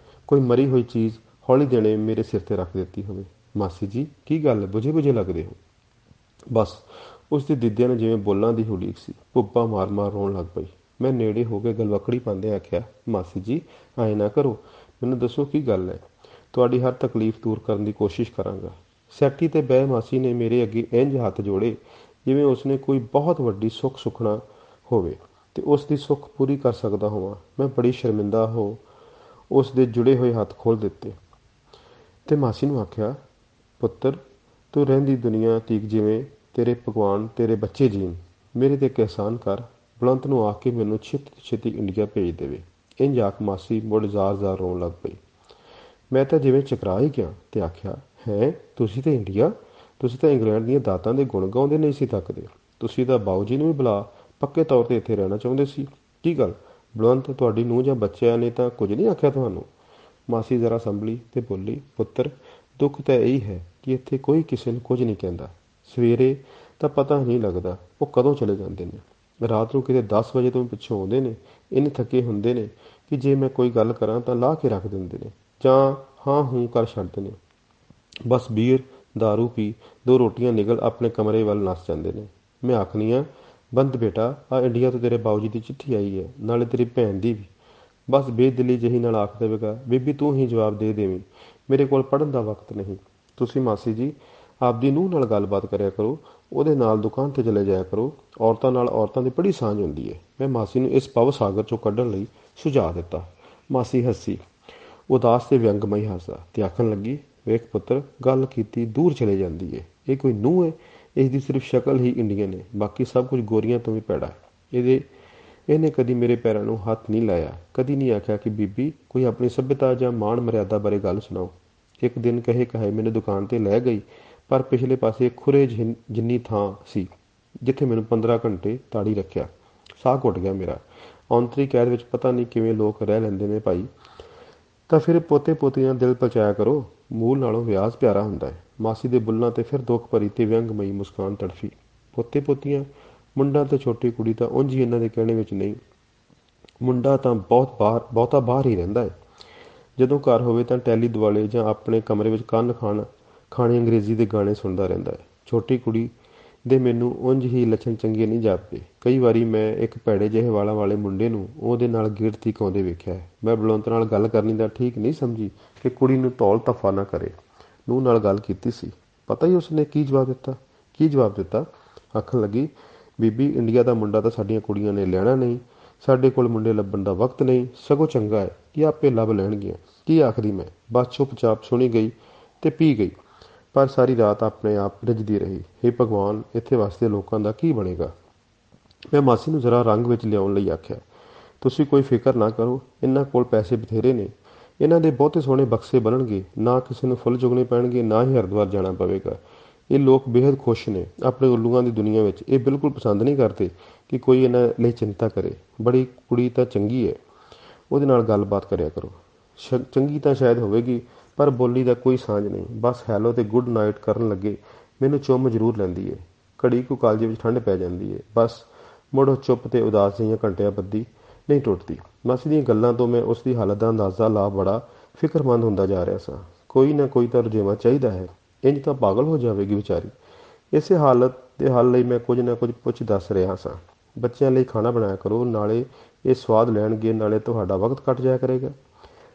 ਕੋਈ ਮਰੀ ਹੋਈ ਚੀਜ਼ ਹੌਲੀ ਦੇਣੇ ਮੇਰੇ ਸਿਰ ਤੇ ਰੱਖ ਦਿੱਤੀ ਹੋਵੇ। ਮਾਸੀ ਜੀ, ਕੀ ਗੱਲ, ਬੁਝੇ ਬੁਝੇ ਲੱਗਦੇ ਹੋ? ਬਸ ਉਸ ਦੀ ਦਿਦਿਆਂ ਨੂੰ ਜਿਵੇਂ ਬੋਲਾਂ ਦੀ ਉਡੀਕ ਸੀ। ਭੁੱਬਾ ਮਾਰ ਮਾਰ ਰੋਣ ਲੱਗ ਪਈ। ਮੈਂ ਨੇੜੇ ਹੋ ਕੇ ਗਲਵੱਕੜੀ ਪਾਉਂਦੇ ਆਖਿਆ, ਮਾਸੀ ਜੀ ਐਂ ਨਾ ਕਰੋ, ਮੈਨੂੰ ਦੱਸੋ ਕੀ ਗੱਲ ਹੈ। ਤੁਹਾਡੀ ਹਰ ਤਕਲੀਫ ਦੂਰ ਕਰਨ ਦੀ ਕੋਸ਼ਿਸ਼ ਕਰਾਂਗਾ। ਸੈਟੀ ਤੇ ਬਹਿ ਮਾਸੀ ਨੇ ਮੇਰੇ ਅੱਗੇ ਇੰਝ ਹੱਥ ਜੋੜੇ ਜਿਵੇਂ ਉਸਨੇ ਕੋਈ ਬਹੁਤ ਵੱਡੀ ਸੁੱਖ ਸੁਖਣਾ ਹੋਵੇ ਤੇ ਉਸ ਦੀ ਸੁੱਖ ਪੂਰੀ ਕਰ ਸਕਦਾ ਹੋਵਾਂ। ਮੈਂ ਬੜੀ ਸ਼ਰਮਿੰਦਾ ਹੋ ਉਸ ਦੇ ਜੁੜੇ ਹੋਏ ਹੱਥ ਖੋਲ੍ਹ ਦਿੱਤੇ ਤੇ ਮਾਸੀ ਨੂੰ ਆਖਿਆ, ਪੁੱਤਰ, ਤੂੰ ਰਹਿੰਦੀ ਦੁਨੀਆ ਤੀਕ ਜਿਵੇਂ ਤੇਰੇ ਭਗਵਾਨ ਤੇਰੇ ਬੱਚੇ ਜੀਣ, ਮੇਰੇ ਤੇ ਇੱਕ ਅਹਿਸਾਨ ਕਰ। ਬਲੰਤ ਨੂੰ ਆਖ ਕੇ ਮੈਨੂੰ ਛੇਤੀ ਛੇਤੀ ਇੰਡੀਆ ਭੇਜ ਦੇਵੇ। ਇੰਝ ਆਖ ਮਾਸੀ ਮੁੜ ਜ਼ਾਰ ਰੋਣ ਲੱਗ ਪਈ। ਮੈਂ ਤਾਂ ਜਿਵੇਂ ਚਕਰਾ ਹੀ ਗਿਆ ਤੇ ਆਖਿਆ, ਹੈਂ, ਤੁਸੀਂ ਤਾਂ ਇੰਡੀਆ? ਤੁਸੀਂ ਤਾਂ ਇੰਗਲੈਂਡ ਦੀਆਂ ਦਾਤਾਂ ਦੇ ਗੁਣ ਗਾਉਂਦੇ ਨਹੀਂ ਸੀ ਥੱਕਦੇ। ਤੁਸੀਂ ਤਾਂ ਬਾਊ ਜੀ ਨੂੰ ਵੀ ਬੁਲਾ ਪੱਕੇ ਤੌਰ 'ਤੇ ਇੱਥੇ ਰਹਿਣਾ ਚਾਹੁੰਦੇ ਸੀ। ਕੀ ਗੱਲ ਬਲਵੰਤ, ਤੁਹਾਡੀ ਨੂੰਹ ਜਾਂ ਬੱਚਿਆਂ ਨੇ ਤਾਂ ਕੁਝ ਨਹੀਂ ਆਖਿਆ ਤੁਹਾਨੂੰ? ਮਾਸੀ ਜ਼ਰਾ ਸੰਭਲੀ ਤੇ ਬੋਲੀ, ਪੁੱਤਰ, ਦੁੱਖ ਤਾਂ ਇਹੀ ਹੈ ਕਿ ਇੱਥੇ ਕੋਈ ਕਿਸੇ ਨੂੰ ਕੁਝ ਨਹੀਂ ਕਹਿੰਦਾ। ਸਵੇਰੇ ਤਾਂ ਪਤਾ ਨਹੀਂ ਲੱਗਦਾ ਉਹ ਕਦੋਂ ਚਲੇ ਜਾਂਦੇ ਨੇ। ਰਾਤ ਨੂੰ ਕਿਤੇ 10 ਵਜੇ ਤੋਂ ਪਿੱਛੋਂ ਆਉਂਦੇ ਨੇ। ਇੰਨੇ ਥੱਕੇ ਹੁੰਦੇ ਨੇ ਕਿ ਜੇ ਮੈਂ ਕੋਈ ਗੱਲ ਕਰਾਂ ਤਾਂ ਲਾਹ ਕੇ ਰੱਖ ਦਿੰਦੇ ਨੇ ਜਾਂ ਹਾਂ ਹੂੰ ਕਰ ਛੱਡਦੇ ਨੇ। ਬਸ ਬੀਅਰ ਦਾਰੂ ਪੀ 2 ਰੋਟੀਆਂ ਨਿਗਲ ਆਪਣੇ ਕਮਰੇ ਵੱਲ ਨੱਸ ਜਾਂਦੇ ਨੇ। ਮੈਂ ਆਖਨੀ ਆ, ਬੰਦ ਬੇਟਾ, ਆ ਇੰਡੀਆ ਤੋਂ ਤੇਰੇ ਬਾਊ ਜੀ ਦੀ ਚਿੱਠੀ ਆਈ ਹੈ, ਨਾਲੇ ਤੇਰੀ ਭੈਣ ਦੀ ਵੀ। ਬਸ ਬੇਦਿਲੀ ਜਿਹੀ ਨਾਲ ਆਖ ਦੇਵੇਗਾ, ਬੀਬੀ ਤੂੰ ਹੀ ਜਵਾਬ ਦੇ ਦੇਵੀਂ, ਮੇਰੇ ਕੋਲ ਪੜ੍ਹਨ ਦਾ ਵਕਤ ਨਹੀਂ। ਤੁਸੀਂ ਮਾਸੀ ਜੀ ਆਪਦੀ ਨੂੰਹ ਨਾਲ ਗੱਲਬਾਤ ਕਰਿਆ ਕਰੋ, ਉਹਦੇ ਨਾਲ ਦੁਕਾਨ 'ਤੇ ਚਲੇ ਜਾਇਆ ਕਰੋ। ਔਰਤਾਂ ਨਾਲ ਔਰਤਾਂ ਦੀ ਬੜੀ ਸਾਂਝ ਹੁੰਦੀ ਹੈ। ਮੈਂ ਮਾਸੀ ਨੂੰ ਇਸ ਭਵ ਸਾਗਰ 'ਚੋਂ ਕੱਢਣ ਲਈ ਸੁਝਾਅ ਦਿੱਤਾ। ਮਾਸੀ ਹੱਸੀ, ਉਦਾਸ ਤੇ ਵਿਅੰਗਮਈ ਹਾਸਾ, ਤੇ ਆਖਣ ਲੱਗੀ, ਵੇਖ ਪੁੱਤਰ, ਗੱਲ ਕੀਤੀ ਦੂਰ ਚਲੇ ਜਾਂਦੀ ਹੈ। ਇਹ ਕੋਈ ਨੂੰਹ ਹੈ? ਇਸ ਦੀ ਸਿਰਫ ਸ਼ਕਲ ਹੀ ਇੰਡੀਅਨ ਹੈ, ਬਾਕੀ ਸਭ ਕੁਝ ਗੋਰੀਆਂ ਤੋਂ ਵੀ ਭੈੜਾ ਹੈ। ਇਹਨੇ ਕਦੀ ਮੇਰੇ ਪੈਰਾਂ ਨੂੰ ਹੱਥ ਨਹੀਂ ਲਾਇਆ, ਕਦੀ ਨਹੀਂ ਆਖਿਆ ਕਿ ਬੀਬੀ ਕੋਈ ਆਪਣੀ ਸੱਭਿਅਤਾ ਜਾਂ ਮਾਣ ਮਰਿਆਦਾ ਬਾਰੇ ਗੱਲ ਸੁਣਾਓ। ਇੱਕ ਦਿਨ ਕਹੇ ਮੈਨੂੰ ਦੁਕਾਨ 'ਤੇ ਲੈ ਗਈ, ਪਰ ਪਿਛਲੇ ਪਾਸੇ ਖੁਰੇ ਜਿੰਨੀ ਥਾਂ ਸੀ ਜਿੱਥੇ ਮੈਨੂੰ 15 ਘੰਟੇ ਤਾੜੀ ਰੱਖਿਆ। ਸਾਹ ਘੁੱਟ ਗਿਆ ਮੇਰਾ। ਔਂਤਰੀ ਕੈਦ ਵਿੱਚ ਪਤਾ ਨਹੀਂ ਕਿਵੇਂ ਲੋਕ ਰਹਿ ਲੈਂਦੇ ਨੇ ਭਾਈ। ਤਾਂ ਫਿਰ ਪੋਤੇ ਪੋਤੀਆਂ ਦਿਲ ਪਹੁੰਚਾਇਆ ਕਰੋ, ਮੂਲ ਨਾਲੋਂ ਵਿਆਜ ਪਿਆਰਾ ਹੁੰਦਾ ਹੈ। ਮਾਸੀ ਦੇ ਬੁੱਲਾਂ 'ਤੇ ਫਿਰ ਦੁੱਖ ਭਰੀ ਤੇ ਵਿਅੰਗਮਈ ਮੁਸਕਾਨ ਤੜਫੀ। ਪੋਤੇ ਪੋਤੀਆਂ? ਮੁੰਡਾ ਤੇ ਛੋਟੀ ਕੁੜੀ ਤਾਂ ਉਂਝ ਹੀ ਇਹਨਾਂ ਦੇ ਕਹਿਣੇ ਵਿੱਚ ਨਹੀਂ। ਮੁੰਡਾ ਤਾਂ ਬਹੁਤਾ ਬਾਹਰ ਹੀ ਰਹਿੰਦਾ ਹੈ। ਜਦੋਂ ਘਰ ਹੋਵੇ ਤਾਂ ਟੈਲੀ ਦੁਆਲੇ ਜਾਂ ਆਪਣੇ ਕਮਰੇ ਵਿੱਚ ਕੰਨ ਖਾਣੇ ਅੰਗਰੇਜ਼ੀ ਦੇ ਗਾਣੇ ਸੁਣਦਾ ਰਹਿੰਦਾ ਹੈ। ਛੋਟੀ ਕੁੜੀ ਦੇ ਮੈਨੂੰ ਉਂਝ ਹੀ ਲੱਛਣ ਚੰਗੇ ਨਹੀਂ ਜਾਪਦੇ। ਕਈ ਵਾਰੀ ਮੈਂ ਇੱਕ ਭੈੜੇ ਜਿਹੇ ਵਾਲਾਂ ਵਾਲੇ ਮੁੰਡੇ ਨੂੰ ਉਹਦੇ ਨਾਲ ਗੇਟ ਤੀਕ ਆਉਂਦੇ ਵੇਖਿਆ ਹੈ। ਮੈਂ ਬਲਵੰਤ ਨਾਲ ਗੱਲ ਕਰਨੀ ਤਾਂ ਠੀਕ ਨਹੀਂ ਸਮਝੀ ਕਿ ਕੁੜੀ ਨੂੰ ਧੌਲ ਧੱਫਾ ਨਾ ਕਰੇ। ਨੂੰਹ ਨਾਲ ਗੱਲ ਕੀਤੀ ਸੀ, ਪਤਾ ਹੀ ਉਸਨੇ ਕੀ ਜਵਾਬ ਦਿੱਤਾ। ਆਖਣ ਲੱਗੀ, ਬੀਬੀ, ਇੰਡੀਆ ਦਾ ਮੁੰਡਾ ਤਾਂ ਸਾਡੀਆਂ ਕੁੜੀਆਂ ਨੇ ਲੈਣਾ ਨਹੀਂ। ਸਾਡੇ ਕੋਲ ਮੁੰਡੇ ਲੱਭਣ ਦਾ ਵਕਤ ਨਹੀਂ। ਸਗੋਂ ਚੰਗਾ ਹੈ ਕਿ ਆਪੇ ਲੱਭ ਲੈਣਗੀਆਂ। ਕੀ ਆਖਦੀ ਮੈਂ? ਬਸ ਚੁੱਪ-ਚਾਪ ਸੁਣੀ ਗਈ ਤੇ ਪੀ ਗਈ, ਪਰ ਸਾਰੀ ਰਾਤ ਆਪਣੇ ਆਪ ਰਿੱਝਦੀ ਰਹੀ। ਹੇ ਭਗਵਾਨ, ਇੱਥੇ ਵਸਦੇ ਲੋਕਾਂ ਦਾ ਕੀ ਬਣੇਗਾ? ਮੈਂ ਮਾਸੀ ਨੂੰ ਜ਼ਰਾ ਰੰਗ ਵਿੱਚ ਲਿਆਉਣ ਲਈ ਆਖਿਆ। ਤੁਸੀਂ ਕੋਈ ਫਿਕਰ ਨਾ ਕਰੋ, ਇਹਨਾਂ ਕੋਲ ਪੈਸੇ ਬਥੇਰੇ ਨੇ। ਇਹਨਾਂ ਦੇ ਬਹੁਤੇ ਸੋਹਣੇ ਬਕਸੇ ਬਣਨਗੇ, ਨਾ ਕਿਸੇ ਨੂੰ ਫੁੱਲ ਚੁਗਣੇ ਪੈਣਗੇ, ਨਾ ਹੀ ਹਰਿਦੁਆਰ ਜਾਣਾ ਪਵੇਗਾ। ਇਹ ਲੋਕ ਬੇਹੱਦ ਖੁਸ਼ ਨੇ ਆਪਣੇ ਉੱਲੂਆਂ ਦੀ ਦੁਨੀਆ ਵਿੱਚ। ਇਹ ਬਿਲਕੁਲ ਪਸੰਦ ਨਹੀਂ ਕਰਦੇ ਕਿ ਕੋਈ ਇਹਨਾਂ ਲਈ ਚਿੰਤਾ ਕਰੇ। ਬੜੀ ਕੁੜੀ ਤਾਂ ਚੰਗੀ ਹੈ, ਉਹਦੇ ਨਾਲ ਗੱਲਬਾਤ ਕਰਿਆ ਕਰੋ। ਚੰਗੀ ਤਾਂ ਸ਼ਾਇਦ ਹੋਵੇਗੀ, ਪਰ ਬੋਲੀ ਦਾ ਕੋਈ ਸਾਂਝ ਨਹੀਂ। ਬਸ ਹੈਲੋ ਤੇ ਗੁੱਡ ਨਾਈਟ ਕਰਨ ਲੱਗੇ ਮੈਨੂੰ ਚੁੰਮ ਜ਼ਰੂਰ ਲੈਂਦੀ ਏ। ਘੜੀ ਕੁ ਕਾਲਜੇ ਵਿੱਚ ਠੰਡ ਪੈ ਜਾਂਦੀ ਏ। ਬਸ ਮੁੜ ਚੁੱਪ ਤੇ ਉਦਾਸ ਜਿਹੀਆਂ ਘੰਟਿਆਂ ਬੱਧੀ ਨਹੀਂ ਟੁੱਟਦੀ। ਮਾਸੀ ਦੀਆਂ ਗੱਲਾਂ ਤੋਂ ਮੈਂ ਉਸ ਦੀ ਹਾਲਤ ਦਾ ਅੰਦਾਜ਼ਾ ਲਾ ਬੜਾ ਫਿਕਰਮੰਦ ਹੁੰਦਾ ਜਾ ਰਿਹਾ ਸਾਂ। ਕੋਈ ਨਾ ਕੋਈ ਤਾਂ ਰੁਝੇਵਾਂ ਚਾਹੀਦਾ ਹੈ, ਇੰਝ ਤਾਂ ਪਾਗਲ ਹੋ ਜਾਵੇਗੀ ਵਿਚਾਰੀ। ਇਸੇ ਹਾਲਤ ਦੇ ਹੱਲ ਲਈ ਮੈਂ ਕੁਝ ਨਾ ਕੁਝ ਪੁੱਛ ਦੱਸ ਰਿਹਾ ਸਾਂ। ਬੱਚਿਆਂ ਲਈ ਖਾਣਾ ਬਣਾਇਆ ਕਰੋ, ਨਾਲੇ ਇਹ ਸਵਾਦ ਲੈਣਗੇ, ਨਾਲੇ ਤੁਹਾਡਾ ਵਕਤ ਕੱਟ ਜਾਇਆ ਕਰੇਗਾ।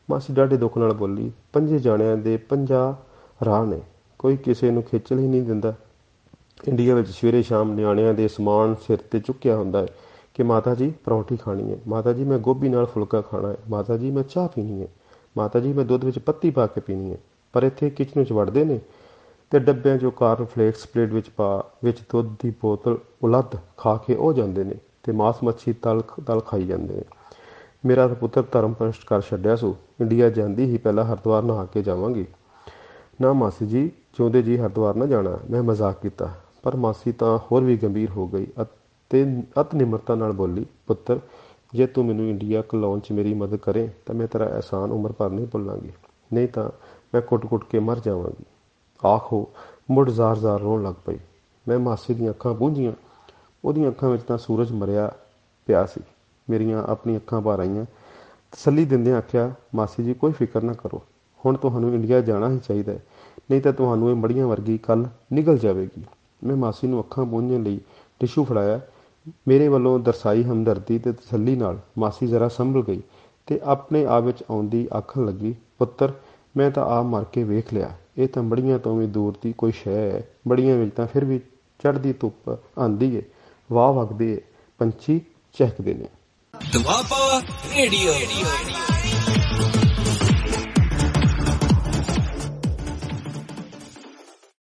ਮਾਸੀ ਡਾਢੇ ਦੁੱਖ ਨਾਲ ਬੋਲੀ, 5 ਜਾਣਿਆਂ ਦੇ 50 ਰਾਹ ਨੇ, ਕੋਈ ਕਿਸੇ ਨੂੰ ਖੇਚਲ ਹੀ ਨਹੀਂ ਦਿੰਦਾ। ਇੰਡੀਆ ਵਿੱਚ ਸਵੇਰੇ ਸ਼ਾਮ ਨਿਆਣਿਆਂ ਦੇ ਸਮਾਨ ਸਿਰ 'ਤੇ ਚੁੱਕਿਆ ਹੁੰਦਾ ਹੈ ਕਿ ਮਾਤਾ ਜੀ ਪਰੌਂਠੀ ਖਾਣੀ ਹੈ, ਮਾਤਾ ਜੀ ਮੈਂ ਗੋਭੀ ਨਾਲ ਫੁਲਕਾ ਖਾਣਾ ਹੈ, ਮਾਤਾ ਜੀ ਮੈਂ ਚਾਹ ਪੀਣੀ ਹੈ, ਮਾਤਾ ਜੀ ਮੈਂ ਦੁੱਧ ਵਿੱਚ ਪੱਤੀ ਪਾ ਕੇ ਪੀਣੀ ਹੈ। ਪਰ ਇੱਥੇ ਕਿਚਨ ਵਿੱਚ ਵੜਦੇ ਨੇ ਤੇ ਡੱਬਿਆਂ 'ਚੋਂ ਕਾਰਨਫਲੇਕਸ ਪਲੇਟ ਵਿੱਚ ਪਾ, ਵਿੱਚ ਦੁੱਧ ਦੀ ਬੋਤਲ ਉਲੱਦ ਖਾ ਕੇ ਉਹ ਜਾਂਦੇ ਨੇ ਤੇ ਮਾਸ ਮੱਛੀ ਤਲ ਖਾਈ ਜਾਂਦੇ ਨੇ। ਮੇਰਾ ਤਾਂ ਪੁੱਤਰ ਧਰਮ ਭ੍ਰਿਸ਼ਟ ਕਰ ਛੱਡਿਆ ਸੋ। ਇੰਡੀਆ ਜਾਂਦੀ ਹੀ ਪਹਿਲਾਂ ਹਰਿਦੁਆਰ ਨਹਾ ਕੇ ਜਾਵਾਂਗੀ। ਨਾ ਮਾਸੀ ਜੀ, ਜਿਉਂਦੇ ਜੀ ਹਰਿਦੁਆਰ ਨਾ ਜਾਣਾ। ਮੈਂ ਮਜ਼ਾਕ ਕੀਤਾ, ਪਰ ਮਾਸੀ ਤਾਂ ਹੋਰ ਵੀ ਗੰਭੀਰ ਹੋ ਗਈ ਅਤੇ ਅਤ ਨਿਮਰਤਾ ਨਾਲ ਬੋਲੀ, ਪੁੱਤਰ ਜੇ ਤੂੰ ਮੈਨੂੰ ਇੰਡੀਆ ਘਲਾਉਣ 'ਚ ਮੇਰੀ ਮਦਦ ਕਰੇ ਤਾਂ ਮੈਂ ਤੇਰਾ ਅਹਿਸਾਨ ਉਮਰ ਭਰ ਨਹੀਂ ਭੁੱਲਾਂਗੀ, ਨਹੀਂ ਤਾਂ ਮੈਂ ਕੁੱਟ-ਕੁੱਟ ਕੇ ਮਰ ਜਾਵਾਂਗੀ। ਆਖੋ ਮੁੜ ਜ਼ਾਰ-ਜ਼ਾਰ ਰੋਣ ਲੱਗ ਪਈ। ਮੈਂ ਮਾਸੀ ਦੀਆਂ ਅੱਖਾਂ ਪੂੰਝੀਆਂ। ਉਹਦੀਆਂ ਅੱਖਾਂ ਵਿੱਚ ਤਾਂ ਸੂਰਜ ਮਰਿਆ ਪਿਆ ਸੀ। ਮੇਰੀਆਂ ਆਪਣੀਆਂ ਅੱਖਾਂ ਭਰ ਆਈਆਂ। ਤਸੱਲੀ ਦਿੰਦਿਆਂ ਆਖਿਆ, ਮਾਸੀ ਜੀ ਕੋਈ ਫਿਕਰ ਨਾ ਕਰੋ, ਹੁਣ ਤੁਹਾਨੂੰ ਇੰਡੀਆ ਜਾਣਾ ਹੀ ਚਾਹੀਦਾ ਹੈ, ਨਹੀਂ ਤਾਂ ਤੁਹਾਨੂੰ ਇਹ ਮੜੀਆਂ ਵਰਗੀ ਕੱਲ੍ਹ ਨਿਗਲ ਜਾਵੇਗੀ। ਮੈਂ ਮਾਸੀ ਨੂੰ ਅੱਖਾਂ ਪੂੰਝਣ ਲਈ ਟਿਸ਼ੂ ਫੜਾਇਆ। ਮੇਰੇ ਵੱਲੋਂ ਦਰਸਾਈ ਹਮਦਰਦੀ ਤੇ ਤਸੱਲੀ ਨਾਲ ਮਾਸੀ ਜ਼ਰਾ ਸੰਭਲ ਗਈ ਤੇ ਆਪਣੇ ਆਪ ਵਿੱਚ ਆਉਂਦੀ ਆਖਣ ਲੱਗੀ, ਪੁੱਤਰ ਮੈਂ ਤਾਂ ਆਪ ਮਰ ਕੇ ਵੇਖ ਲਿਆ, ਇਹ ਤਾਂ ਬੜੀਆਂ ਤੋਂ ਵੀ ਦੂਰ ਦੀ ਕੋਈ ਸ਼ੈ ਹੈ। ਬੜੀਆਂ ਵਿੱਚ ਤਾਂ ਫਿਰ ਵੀ ਚੜ੍ਹਦੀ ਧੁੱਪ ਆਉਂਦੀ ਏ, ਵਾਹ ਵਗਦੇ ਏ, ਪੰਛੀ ਚਹਿਕਦੇ ਨੇ। ਦੁਆਬਾ ਰੇਡੀਓ।